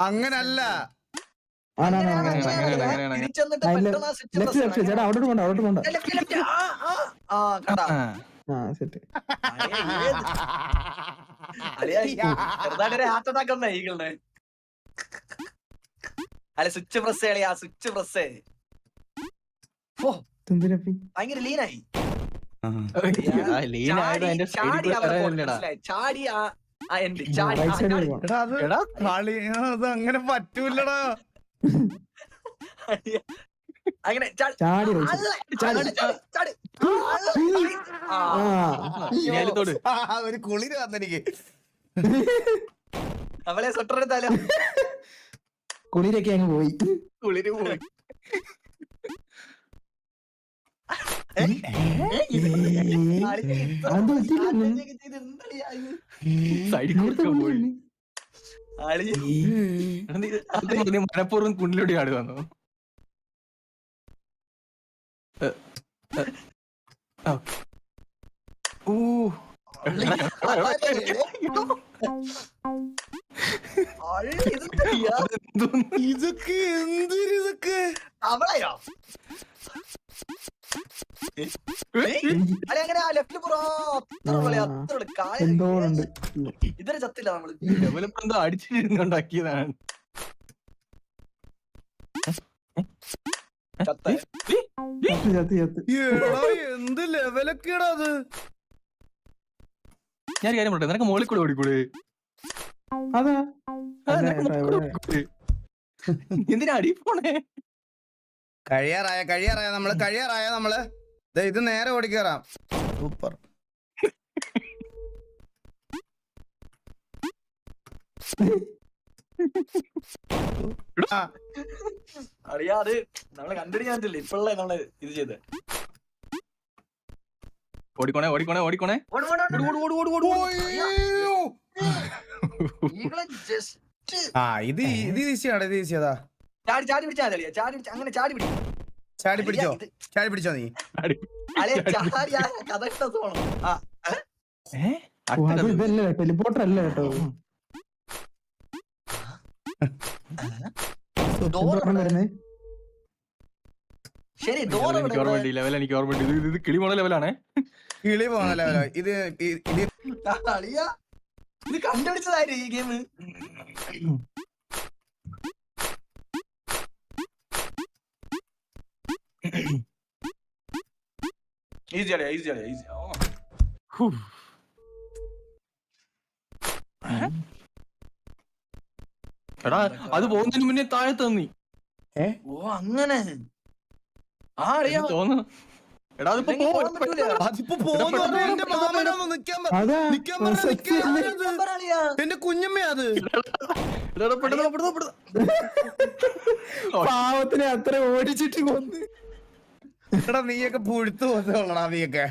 അങ്ങനല്ല, അവിടെ പോണ്ട. ഹാർട്ട് അറ്റാക്ക് വന്ന ഈകളുടെ. അല്ലെ സ്വിച്ച് പ്രസ് കളിയാ, സ്വിച്ച് പ്രസ്. ഭയങ്കര ലീനായി. ചാടി അത് അങ്ങനെ പറ്റൂലടാ. അങ്ങനെ ഒരു കുളിര് വന്നെനിക്ക്. അവളെ സ്വെറ്റർ എടുത്താലോ? കുളിരൊക്കെ അങ്ങ് പോയി. കുളിര് പോയി. മനഃപൂർവ്വം കുണ്ടിലൂടെ ആട് വന്നു. ഇതൊക്കെ എന്തൊരിതൊക്കെ അവളെയോ അല്ലെ അങ്ങനെ ലെഫ്റ്റിൽ എന്തോണ്ട് ഇതൊരു ചത്തില്ല നമ്മള് ഡെവലപ്പർ എന്തോ അടിച്ചിരുന്നുണ്ടാക്കിയതാണ്. ചത്ത എന്ത് ലെവലൊക്കെയാടാ അത്. ഞാൻ കാര്യം പറയട്ടെ, നിനക്ക് മോളിൽ കൂടെ ഓടിക്കൂടെ? അതാ എന്തിനാ അടി പോണേ? കഴിയാറായ നമ്മള് ഇത് നേരെ ഓടിക്കേറാം. സൂപ്പർ. അറിയാതെ നമ്മളെ കണ്ടുപിടിക്കാൻ പറ്റില്ല. ഇപ്പോഴല്ലേ നമ്മള് ഇത് ചെയ്ത് ഓടിക്കോണേ. ഇത് ഈസിയാടാ. ചാടി പിടിച്ചാ മതി. അങ്ങനെ ചാടി പിടിക്കും. ചാടി പിടിച്ചോ നീ. കഥ പോണം. ഇതല്ലേ ടെലിപോർട്ടർ അല്ല കേട്ടോ. ശരി എനിക്ക് ഓർമ്മയുണ്ട്. ഈ ലെവൽ എനിക്ക് ഓർമ്മയുണ്ട്. ഇത് കിളി പോണ ലെവലാണേ. കിളി പോണ ലെവലോ ഇത്. ഇത് കണ്ടുപിടിച്ചതായിരുന്നു ഈ ഗെയിം. ഈസി. എടാ അത് പോകുന്നതിന് മുന്നേ താഴെ തന്നി. ഓ അങ്ങനെ തോന്നുന്നു. എടാ അതിപ്പോ എന്റെ കുഞ്ഞമ്മ അത് പാവത്തിനെ അത്ര ഓടിച്ചിട്ട് കൊന്ന്. എടാ നീയൊക്കെ പുഴുത്തു പോന്നോളടാ നീയൊക്കെ.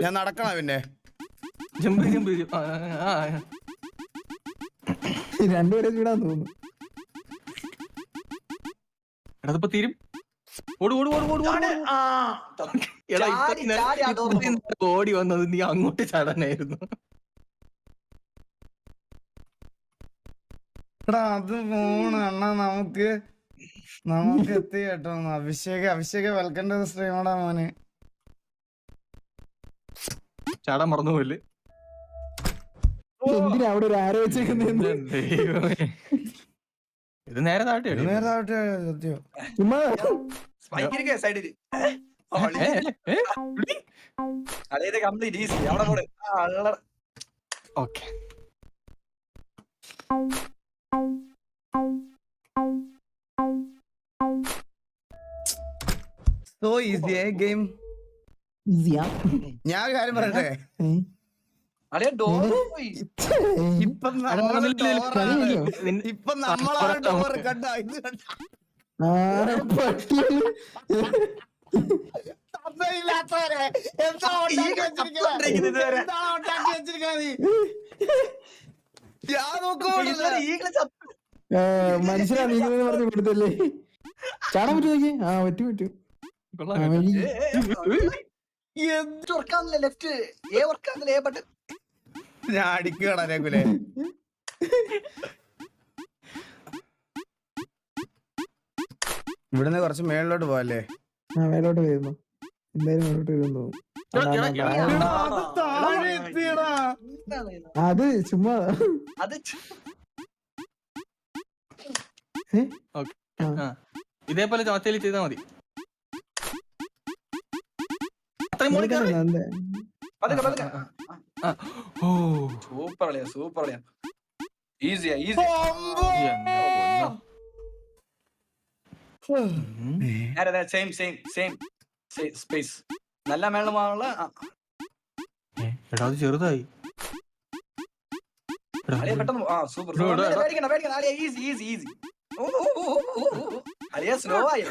ഞാൻ നടക്കണ പിന്നെ രണ്ടുപേരെ ചൂടാൻ തോന്നുന്നു. എടാ തീരും. ഓടി വന്നത് നീ അങ്ങോട്ട് ചാടാനായിരുന്നു. എടാ അത് പോണ അണ്ണാ നമുക്ക് എത്തി കേട്ടോ. അഭിഷേക വെൽക്കം ടു ദി സ്ട്രീമടാ മോനെ. ചാടാൻ മറന്നു പോയില്ലേ? എന്തിനാ അവിടെ ഒരു ആരോ വെച്ചേക്കുന്നേ? ഇത് നേരെ താട്ടെ സത്യം. സൈഡില് കംപ്ലീറ്റ് ഈസി. അവിടെ പോണ്. Okay so easy game. ഞാൻ കാര്യം പറയട്ടെ, ഇപ്പൊ നമ്മളാണ് ഡോർ കണ്ട. ഇത് ഇല്ലാത്തവരെ എന്താ മനുഷ്യരാ നീങ്ങുന്ന പറഞ്ഞു കൊടുത്തല്ലേ. ചാടാൻ പറ്റും നോക്കി. പറ്റും. ലെഫ്റ്റ് എ വർക്കാന്നില്ല. എ ബട്ടൺ ഞാൻ അടിക്കുകയാണ് രഘുലേ. ഇവിടുന്ന് കുറച്ച് മേളിലോട്ട് പോവല്ലേ? മേലോട്ട് വരുന്നു. എന്തായാലും മേലോട്ട് വരുന്നു. അത് ചുമ്മാ ഇതേപോലെ ചാത്തയിൽ ചെയ്താൽ മതി. സൂപ്പർ ഈസിയാ. Same space. നല്ല മേളമാണുള്ള. എടാ അത് ചെറുതായി. പെട്ടെന്ന് സൂപ്പർ. പേടിക്കണ്ട. ഈസി. അലിയ സ്ലോ ആയി.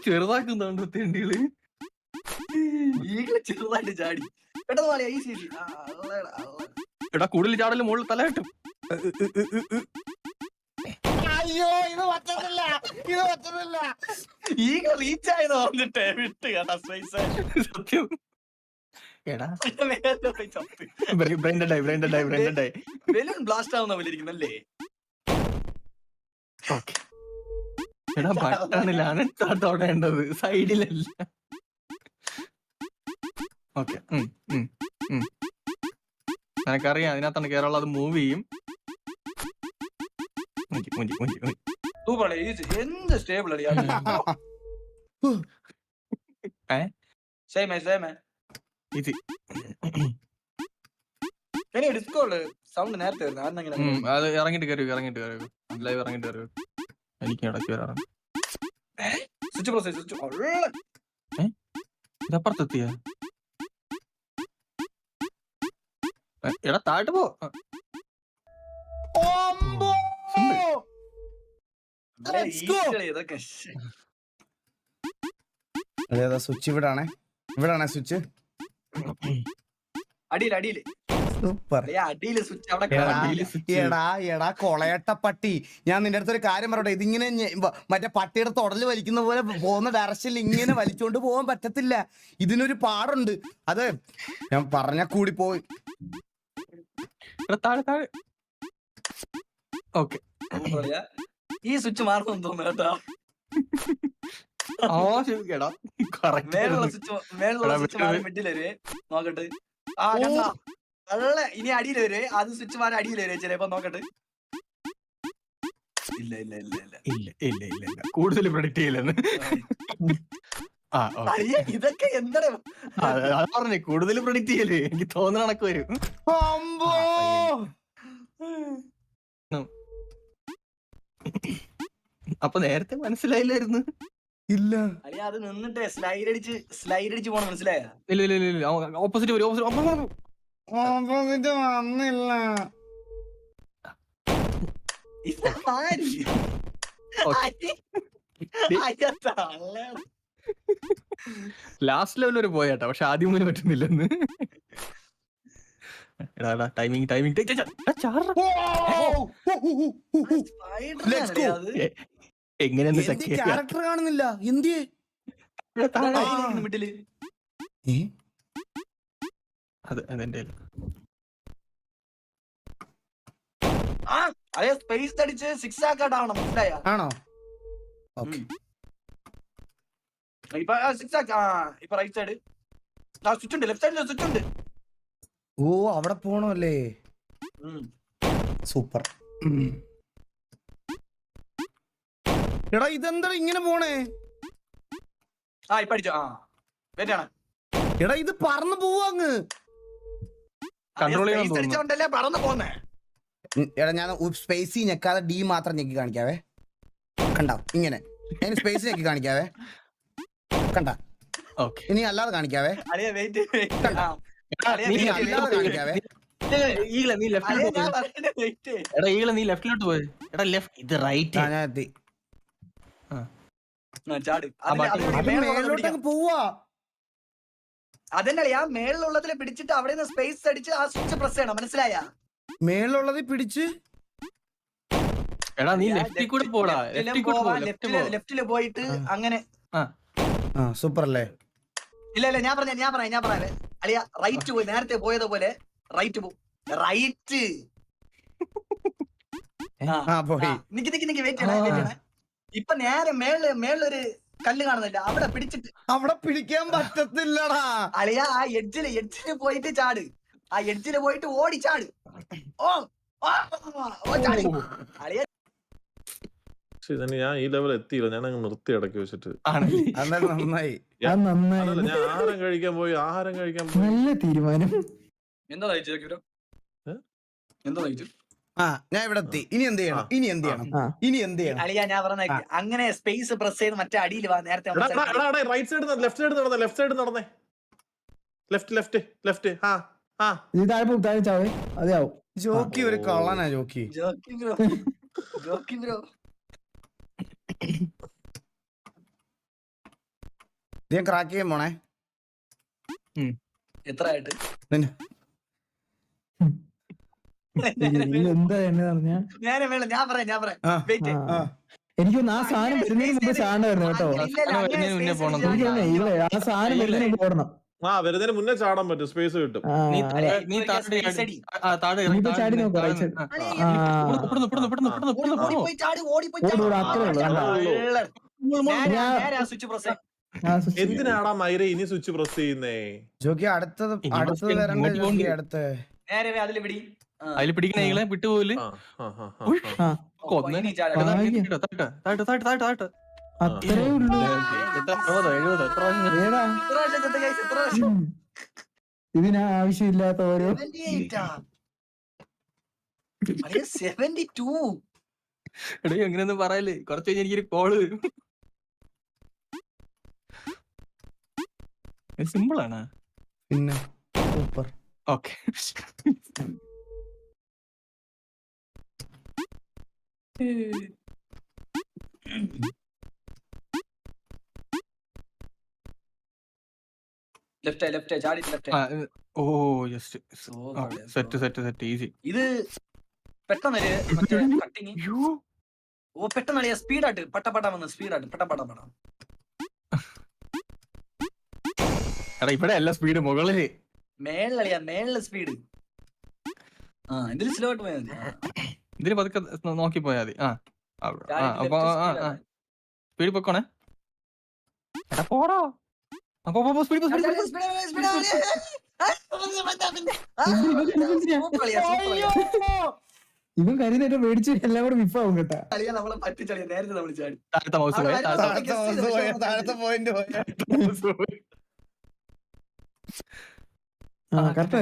ചെറുതാക്കുന്നുണ്ടോ തെണ്ടികള്? ചെറുതായിട്ട് ചാടി പെട്ടെന്ന് ഈസി. എടാ കൂടുതൽ ചാടല് മുകളിൽ തല കിട്ടും. അയ്യോ ഇത് പറ്റത്തില്ല, ഇത് പറ്റത്തില്ല. ഈ റീച്ച് ആയെന്ന് പറഞ്ഞിട്ടേ വിട്ട് കേട്ടാ സ്പേസ്. സത്യം. എടാ ബ്രെയിൻ ഡെഡ് ആയി. ബലൂൺ ബ്ലാസ്റ്റ് ആവുന്ന പോലെ ഇരിക്കുന്നല്ലേ. ഓക്കെ. എടാ ബട്ടണിലാണ് തൊടേണ്ടത്, സൈഡിലല്ല. ഓക്കെ. നിനക്കറിയാം അതിനകത്താണ് കേരള അത് മൂവ് ചെയ്യും. സൂപ്പർ എന്ത് സ്റ്റേബിൾ അടിയാ. സേമേ ഈസി. ഡിസ്കോള് സൗണ്ട് നേരത്തെ വരുന്നത്. അത് ഇറങ്ങിട്ട് കയറി ലൈവ് ഇറങ്ങിട്ട് കയറി. എനിക്ക് ഇടയ്ക്ക് വരാറുണ്ട്. സ്വിച്ച് പ്രോസസ് സ്വിച്ച് ഇതപ്പുറത്തെത്തിയ എടാ താഴോട്ട് പോ. ഇതൊക്കെ അതേതാ സ്വിച്ച്? ഇവിടാണേ സ്വിച്ച്. അടിയില് സൂപ്പർ. അടിയില് സ്വിച്ച് അവിടെ. എടാ കൊളയട്ട പട്ടി, ഞാൻ നിന്റെ അടുത്തൊരു കാര്യം പറയട്ടെ. ഇതിങ്ങനെ മറ്റേ പട്ടിയുടെ തൊടല് വലിക്കുന്ന പോലെ പോകുന്ന ഡയറക്ഷനിൽ ഇങ്ങനെ വലിച്ചോണ്ട് പോകാൻ പറ്റത്തില്ല. ഇതിനൊരു പാടുണ്ട്. അത് ഞാൻ പറഞ്ഞ കൂടി പോയി. താഴെ. ഓക്കെ. ഈ സ്വിച്ച് മാറുന്നു തോന്നുന്നു കേട്ടോ. മേലുള്ള സ്വിച്ച് മാറി മിഡില് നോക്കട്ടെ. ഇനി അടിയിൽ വരെ അത് സ്വിച്ച് മാറി അടിയിൽ വരെ ചിലപ്പോ നോക്കട്ടെ. ഇല്ല കൂടുതൽ പ്രൊഡിക്ട് ചെയ്യില്ലെന്ന്. ഇതൊക്കെ എന്താ പറഞ്ഞേ, കൂടുതൽ പ്രൊഡിക്ട് ചെയ്യല് എനിക്ക് തോന്നുന്ന കണക്ക് വരും. അപ്പൊ നേരത്തെ മനസ്സിലായില്ലായിരുന്നു. ഇല്ല അത് നിന്നിട്ട് സ്ലൈഡ് അടിച്ച് പോണം. മനസ്സിലായ? ഇല്ല ഓപ്പോസിറ്റ് വരും. വന്നില്ല. ലാസ്റ്റ് ലെവൽ വരെ പോയാട്ടോ, പക്ഷെ ആദ്യം മുതൽ പറ്റുന്നില്ലെന്ന്. ടൈമിങ് എങ്ങനെയെന്ന് ക്യാരക്ടർ കാണുന്നില്ല. എന്തിയെ അതെന്റെ അതേ സ്പേസ് അടിച്ച് 6 ആക്കാട്ടാവണം. മനസ്സിലായ? ആണോ? ഇപ്പൊ 6 ആക്കാ. ഇപ്പൊ റൈറ്റ് സൈഡ് സ്വിച്ച് ഉണ്ട്, ലെഫ്റ്റ് സൈഡിൽ സ്വിച്ച് ഉണ്ട്. ഓ അവിടെ പോണല്ലേ. സൂപ്പർ. എടാ ഇതെന്താ ഇങ്ങനെ പോണേ? ഇപ്പൊ അടിച്ചോ. വെയിറ്റാണ്. എടാ ഇത് പറന്നു പോവാങ്ങ്. കൺട്രോൾ അടിച്ചോണ്ടല്ലേ പറന്നു പോന്നേ. എടാ ഞാൻ സ്പേസി ഞെക്കാതെ ഡി മാത്രം ഞെക്കി കാണിക്കാവേ. കണ്ടോ ഇങ്ങനെ ഞാൻ സ്പേസ് ഞെക്കി കാണിക്കാവേ. കണ്ട ഇനി അല്ലാതെ കാണിക്കാവേ. നീ ലെഫ്റ്റിലോട്ട് പോയി. എടാ ലെഫ്റ്റ് ഇത് റൈറ്റ്. ഞാൻ എത്തി. മേലോട്ടങ്ങ് പോവാ. അതന്നെ ആ മേളിലുള്ളതിലെ പിടിച്ചിട്ട് അവിടെ നിന്ന് സ്പേസ് അടിച്ച് ആ സ്വിച്ച് പ്രസ് ചെയ്യണം. മനസ്സിലായ? മേളിലുള്ളത് പിടിച്ച് എടാ നീ ലെഫ്റ്റിൽ കൂടെ പോടാ. ലെഫ്റ്റില് പോയിട്ട് അങ്ങനെ. സൂപ്പർ അല്ലേ? ഇല്ല ഞാൻ പറയാ അളിയ റൈറ്റ് പോയി. നേരത്തെ പോയതുപോലെ റൈറ്റ് പോ. റൈറ്റ് നിക്ക് വെയിറ്റ് ചെയ്യണേ. ഇപ്പൊ നേരെ മേളിലൊരു കല്ല് കാണുന്നില്ല, അവിടെ പിടിച്ചിട്ട്. അവിടെ പിടിക്കാൻ പറ്റത്തില്ലടാ അളിയ. ആ എഡ്ജില് പോയിട്ട് ചാട്. ആ എഡ്ജില് പോയിട്ട് ഓടി ചാട്. അളിയ ഞാൻ ഈ ലെവൽ എത്തിയില്ല. ഞാൻ അങ്ങ് നിർത്തി ഇടയ്ക്ക് വെച്ചിട്ട്. നന്നായി. ഞാൻ ആഹാരം കഴിക്കാൻ പോയി. നല്ല തീരുമാനം. എന്താ നയിച്ചു? ഞാൻ ഇവിടെ എത്തി. ഇനി എന്ത് ചെയ്യണം? അളിയ ഞാൻ പറഞ്ഞ അങ്ങനെ സ്പേസ് പ്രസ് ചെയ്ത് മറ്റേ അടിയിൽ വാ. നേരത്തെ റൈറ്റ് സൈഡ് ലെഫ്റ്റ് സൈഡ് നടന്നേ. ലെഫ്റ്റ്. അതെയാവും. ജോക്കി ഒരു കള്ളനാ. ജോക്കി ബ്രോ ഞാൻ ക്രാക്ക് ചെയ്യാൻ പോണേ. എത്ര ആയിട്ട്? എന്താ എന്നെ പറഞ്ഞ നേരെ മേളിൽ ഞാൻ പറയാം വെയിറ്റ് എനിക്കൊന്ന് ആ സാധനം വരുന്നതിന് മുമ്പ് ചാണ്ട വരണം കേട്ടോ. മുന്നേ പോണം. എനിക്കൊന്നേ ഇല്ലേ ആ സാധനം വരുന്നതിന് മുമ്പ് ഓടണം. വരുന്നതിന് മുന്നേ ചാടാൻ പറ്റും, സ്പേസ് കിട്ടും. നീ താഴെ ഇനിയിപ്പോ ചാടി നോക്കാം റൈറ്റ് സൈഡ്. ഓടിപ്പോയി ചാടി ഓടിപ്പോയി ഓട് അത്രേ ഉള്ളൂ കണ്ടോ. സ്വിച്ച് പ്രസ് എന്തിനാടാ മൈര ഇനി സ്വിച്ച് പ്രസ് ചെയ്യുന്നേ? ജോക്കി അടുത്തത് വരണ്ടേ ജോക്കി? അടുത്ത് നേരെ അതിൽ പിടി അതിൽ പിടിക്കുന്ന ഈകളെ വിട്ടുപോല്. അത്രേ ഉള്ളൂ. ഏടാ ഇതിന് ആവശ്യമില്ലാത്ത ഓരോ 72 എടോ എങ്ങനെയൊന്നും പറയല്, കുറച്ച് കഴിഞ്ഞ് എനിക്കൊരു കോള് വരും. സിമ്പിൾ ആണ് പിന്നെ സൂപ്പർ. ഓക്കെ. ലെഫ്റ്റ് ചാടി ലെഫ്റ്റ്. ഓ ജസ്റ്റ് സെറ്റ് ഈസി. ഇത് പെട്ടെന്ന് കട്ടിങ്. ഓ പെട്ടെന്ന് സ്പീഡായിട്ട് പട്ടപ്പട്ട വന്ന് സ്പീഡായിട്ട് പട്ടപ്പട. എടാ ഇവിടെ അല്ല സ്പീഡ്, മുകളില് മേളില് സ്പീഡ്. ഇതിൽ സ്ലോ ആയിട്ട് പോയാൽ മതി. ഇതിന് പതുക്കെ നോക്കി പോയാ മതി. അപ്പൊ സ്പീഡ് പൊക്കോണേ. എടാ പോടോ. സ്പീഡ് ഇവൻ കരുതേറ്റം മേടിച്ച് എല്ലാം കൂടെ മിഫാവും കേട്ടാ. നമ്മളെ പറ്റിച്ചളിയാ നേരത്തെ നമ്മൾ ചാടി. താഴത്തെ മൗസ് പോയ താഴത്തെ പോയിന്റ് കറക്റ്റ്.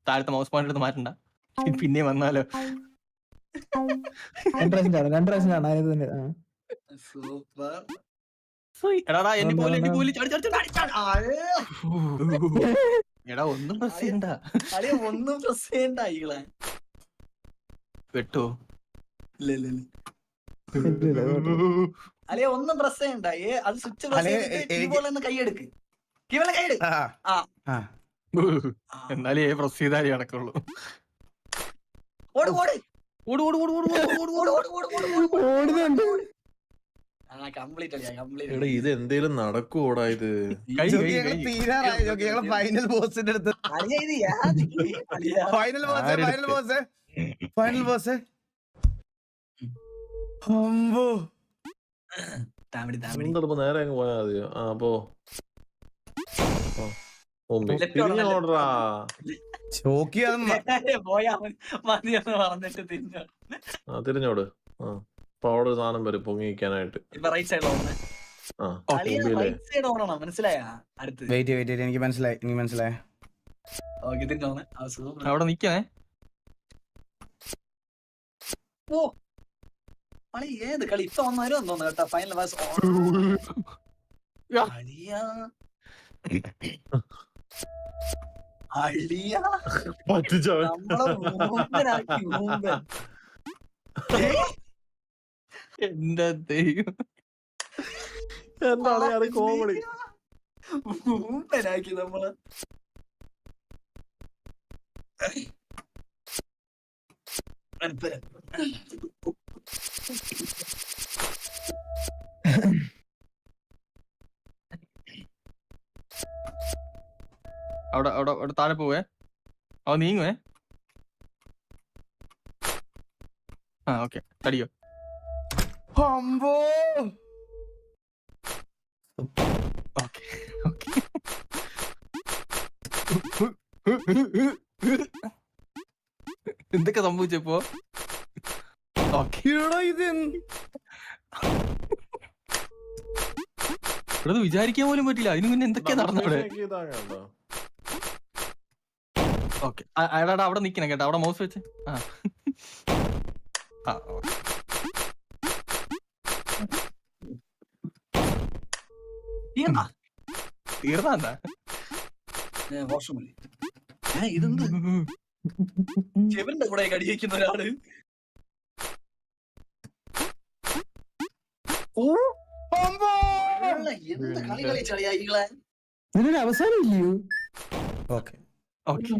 താഴത്തെ മൗസ് പോയിന്റ് എടുത്ത് മാറ്റണ്ട, പിന്നെ വന്നാലോ. 2 പ്രാവശ്യം കാണാം അതിന് തന്നെ. സൂപ്പർ. എടാ എന്നെ പോലെ എടാ ഒന്നും പ്രസ് ചെയ്യണ്ട. ഒന്നും പ്രസ് ചെയ്യണ്ട ഈകളെ. വെട്ടോ അല്ലെ ഒന്നും പ്രസ് ചെയ്യണ്ട. അത് സ്വിച്ച് പ്രസ് കൈയെടുക്ക്. കൈയെടുക്ക്. എന്നാലേ പ്രസ് ചെയ്താലേ നടക്കുള്ളൂ. ഇത് എന്തേലും നടക്കൂടാ? ഇത് ഫൈനൽ ബോസിന്റെ അടുത്ത് ഫൈനൽ ബോസ് നേരെ അങ്ങ് പോയാ മതിയോ? അപ്പോ തിരിഞ്ഞോടാ. ചോക്കി തിരിഞ്ഞോട്. അപ്പൊ അവിടെ ഒരു സാധനം വരും പൊങ്ങിക്കാനായിട്ട്. വെയിറ്റ് എനിക്ക് മനസ്സിലായി. അവിടെ നിക്കണേ. ഏത് കളി ഇപ്പൊ വന്നാലും തോന്നുന്നു കേട്ടോ. ഫൈനൽ എന്റെ ദൈവം, എന്താണ് അത് കോമഡി? ൂമ്പനാക്കി നമ്മള്. അവിടെ താഴെ പോവേ. നീങ്ങുവേ. ഓക്കെ തടിയോ. എന്തൊക്കെ സംഭവിച്ചപ്പോ? ഇവിടെ വിചാരിക്കാൻ പോലും പറ്റില്ല. അതിന് മുന്നേ എന്തൊക്കെയാ നടന്നവിടെ? ഓക്കെ അയാളാ അവിടെ നിക്കണം കേട്ടോ. അവിടെ മൗസ് വെച്ച് തീർന്നാ ഇതെന്ത് ചെവിന്റെ കൂടെ കടിയേക്കുന്ന ഒരാള്. എന്ത് കളി കളിച്ചളിയാ ഈകളെ. ഇതിനൊരു അവസാനം ഇല്ലയോ? ഓക്കെ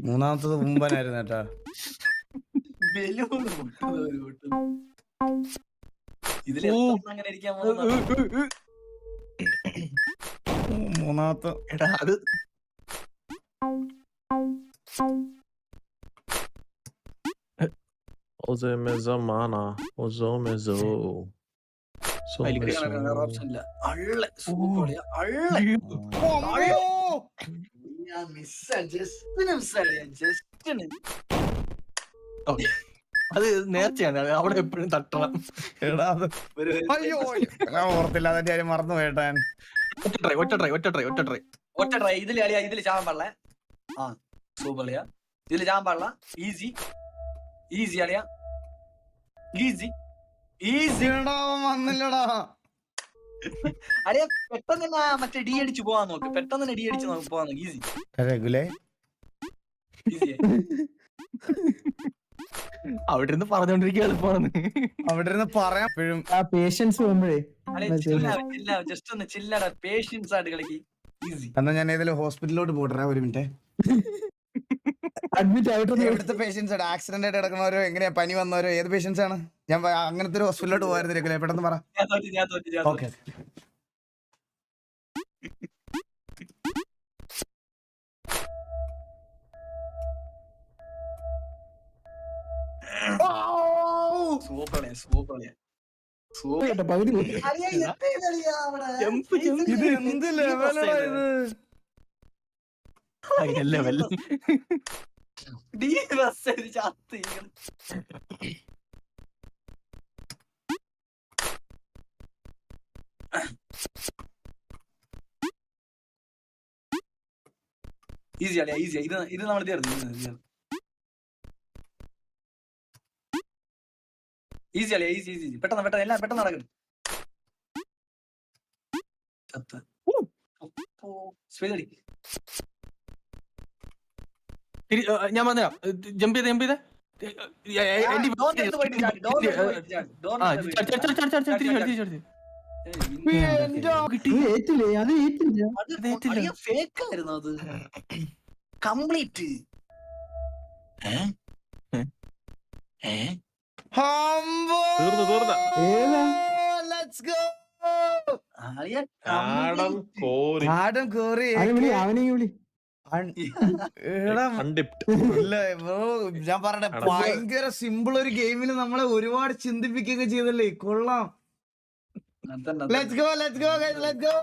മൂന്നാമത്തത് മുമ്പനായിരുന്നു കേട്ടാ. ബലൂൺ പൊട്ടുന്നത് ഒരു കൂട്ടം. ഇതില് എത്ര അങ്ങനെ ഇരിക്കാൻ പോകുന്ന മൂന്നാമത്തെ എടാ അത് ഓപ്ഷൻ ഇല്ല. അള്ള സൂപ്പർ അള്ള ഞാൻ മിസ്സാ ജസ്റ്റിന് അത് നേർച്ചയാണ്. അവിടെ എപ്പോഴും തട്ടണം. എടാ അത് അയ്യോ ഞാൻ ഓർത്തില്ല, അതിന്റെ കാര്യം മറന്നു പോയിട്ടാൻ. ഒറ്റ ട്രൈ. ഇതില് കളിയാ, ഇതില് ചാവാൻ പാടില്ല. ആ സൂപ്പർ കളിയാ, ഇതില് ചാവാൻ പാടില്ല. ഈസി കളിയാ, ഈസി വന്നില്ലടാ. അളിയാ പെട്ടെന്ന് തന്നെ മറ്റേ ഡി അടിച്ച് പോവാൻ നോക്ക്. പെട്ടെന്ന് തന്നെ ഡി അടിച്ച് പോവാൻ നോക്ക്. ഈസി അവിടെ ഇരുന്ന് പറഞ്ഞോണ്ടിരിക്കുക എളുപ്പമാണ്. അവിടെ ഇരുന്ന് പറയാൻ എപ്പോഴും ആ പേഷ്യൻസ് പോകുമ്പോഴേ ജസ്റ്റ് ഒന്ന് ചില്ലടാ, പേഷ്യൻസ് ആയിട്ട് കളിക്ക്. ഈസി. എന്നാ ഞാൻ ഏതെങ്കിലും ഹോസ്പിറ്റലിലോട്ട് പോട്ടെ. ഒരു മിനിറ്റ്. അഡ്മിറ്റ് ആയിട്ട് എവിടുത്തെ പേഷ്യൻസ് ആണ്? ആക്സിഡന്റ് ആയിട്ട് കിടക്കുന്നവരോ, എങ്ങനെയാ പനി വന്നവരോ, ഏത് പേഷ്യൻസ് ആണ്? ഞാൻ അങ്ങനത്തെ ഒരു ഹോസ്പിറ്റലിലോട്ട് പോയിരുന്നില്ലേ? പെട്ടെന്ന് പറ. ഞാൻ തോറ്റി. ഓക്കെ പകുതി ഇത് എന്ത് ലെവലായത്? ലെവൽ ഈസി അല്ലേ? ഈസി. ഇത് നമ്മൾ തീർന്നു. ഈസി അല്ലേ? ഈസി. പെട്ടെന്ന് എല്ലാം പെട്ടെന്ന് നടക്കണം. ഞാൻ പറഞ്ഞ ജമ്പ് ചെയ്ത് ഏറ്റില്ലേ? അത് ഏറ്റില്ല. ഫേക്കായിരുന്നു അത് കംപ്ലീറ്റ്. തീർന്ന ഏതാ? ആടം കോറി അവനെ വിളി. ഞാൻ പറയട്ടെ, ഭയങ്കര സിമ്പിൾ ഒരു ഗെയിമിൽ നമ്മളെ ഒരുപാട് ചിന്തിപ്പിക്കുകയൊക്കെ ചെയ്തല്ലേ. കൊള്ളാം. Let's go guys, let's go.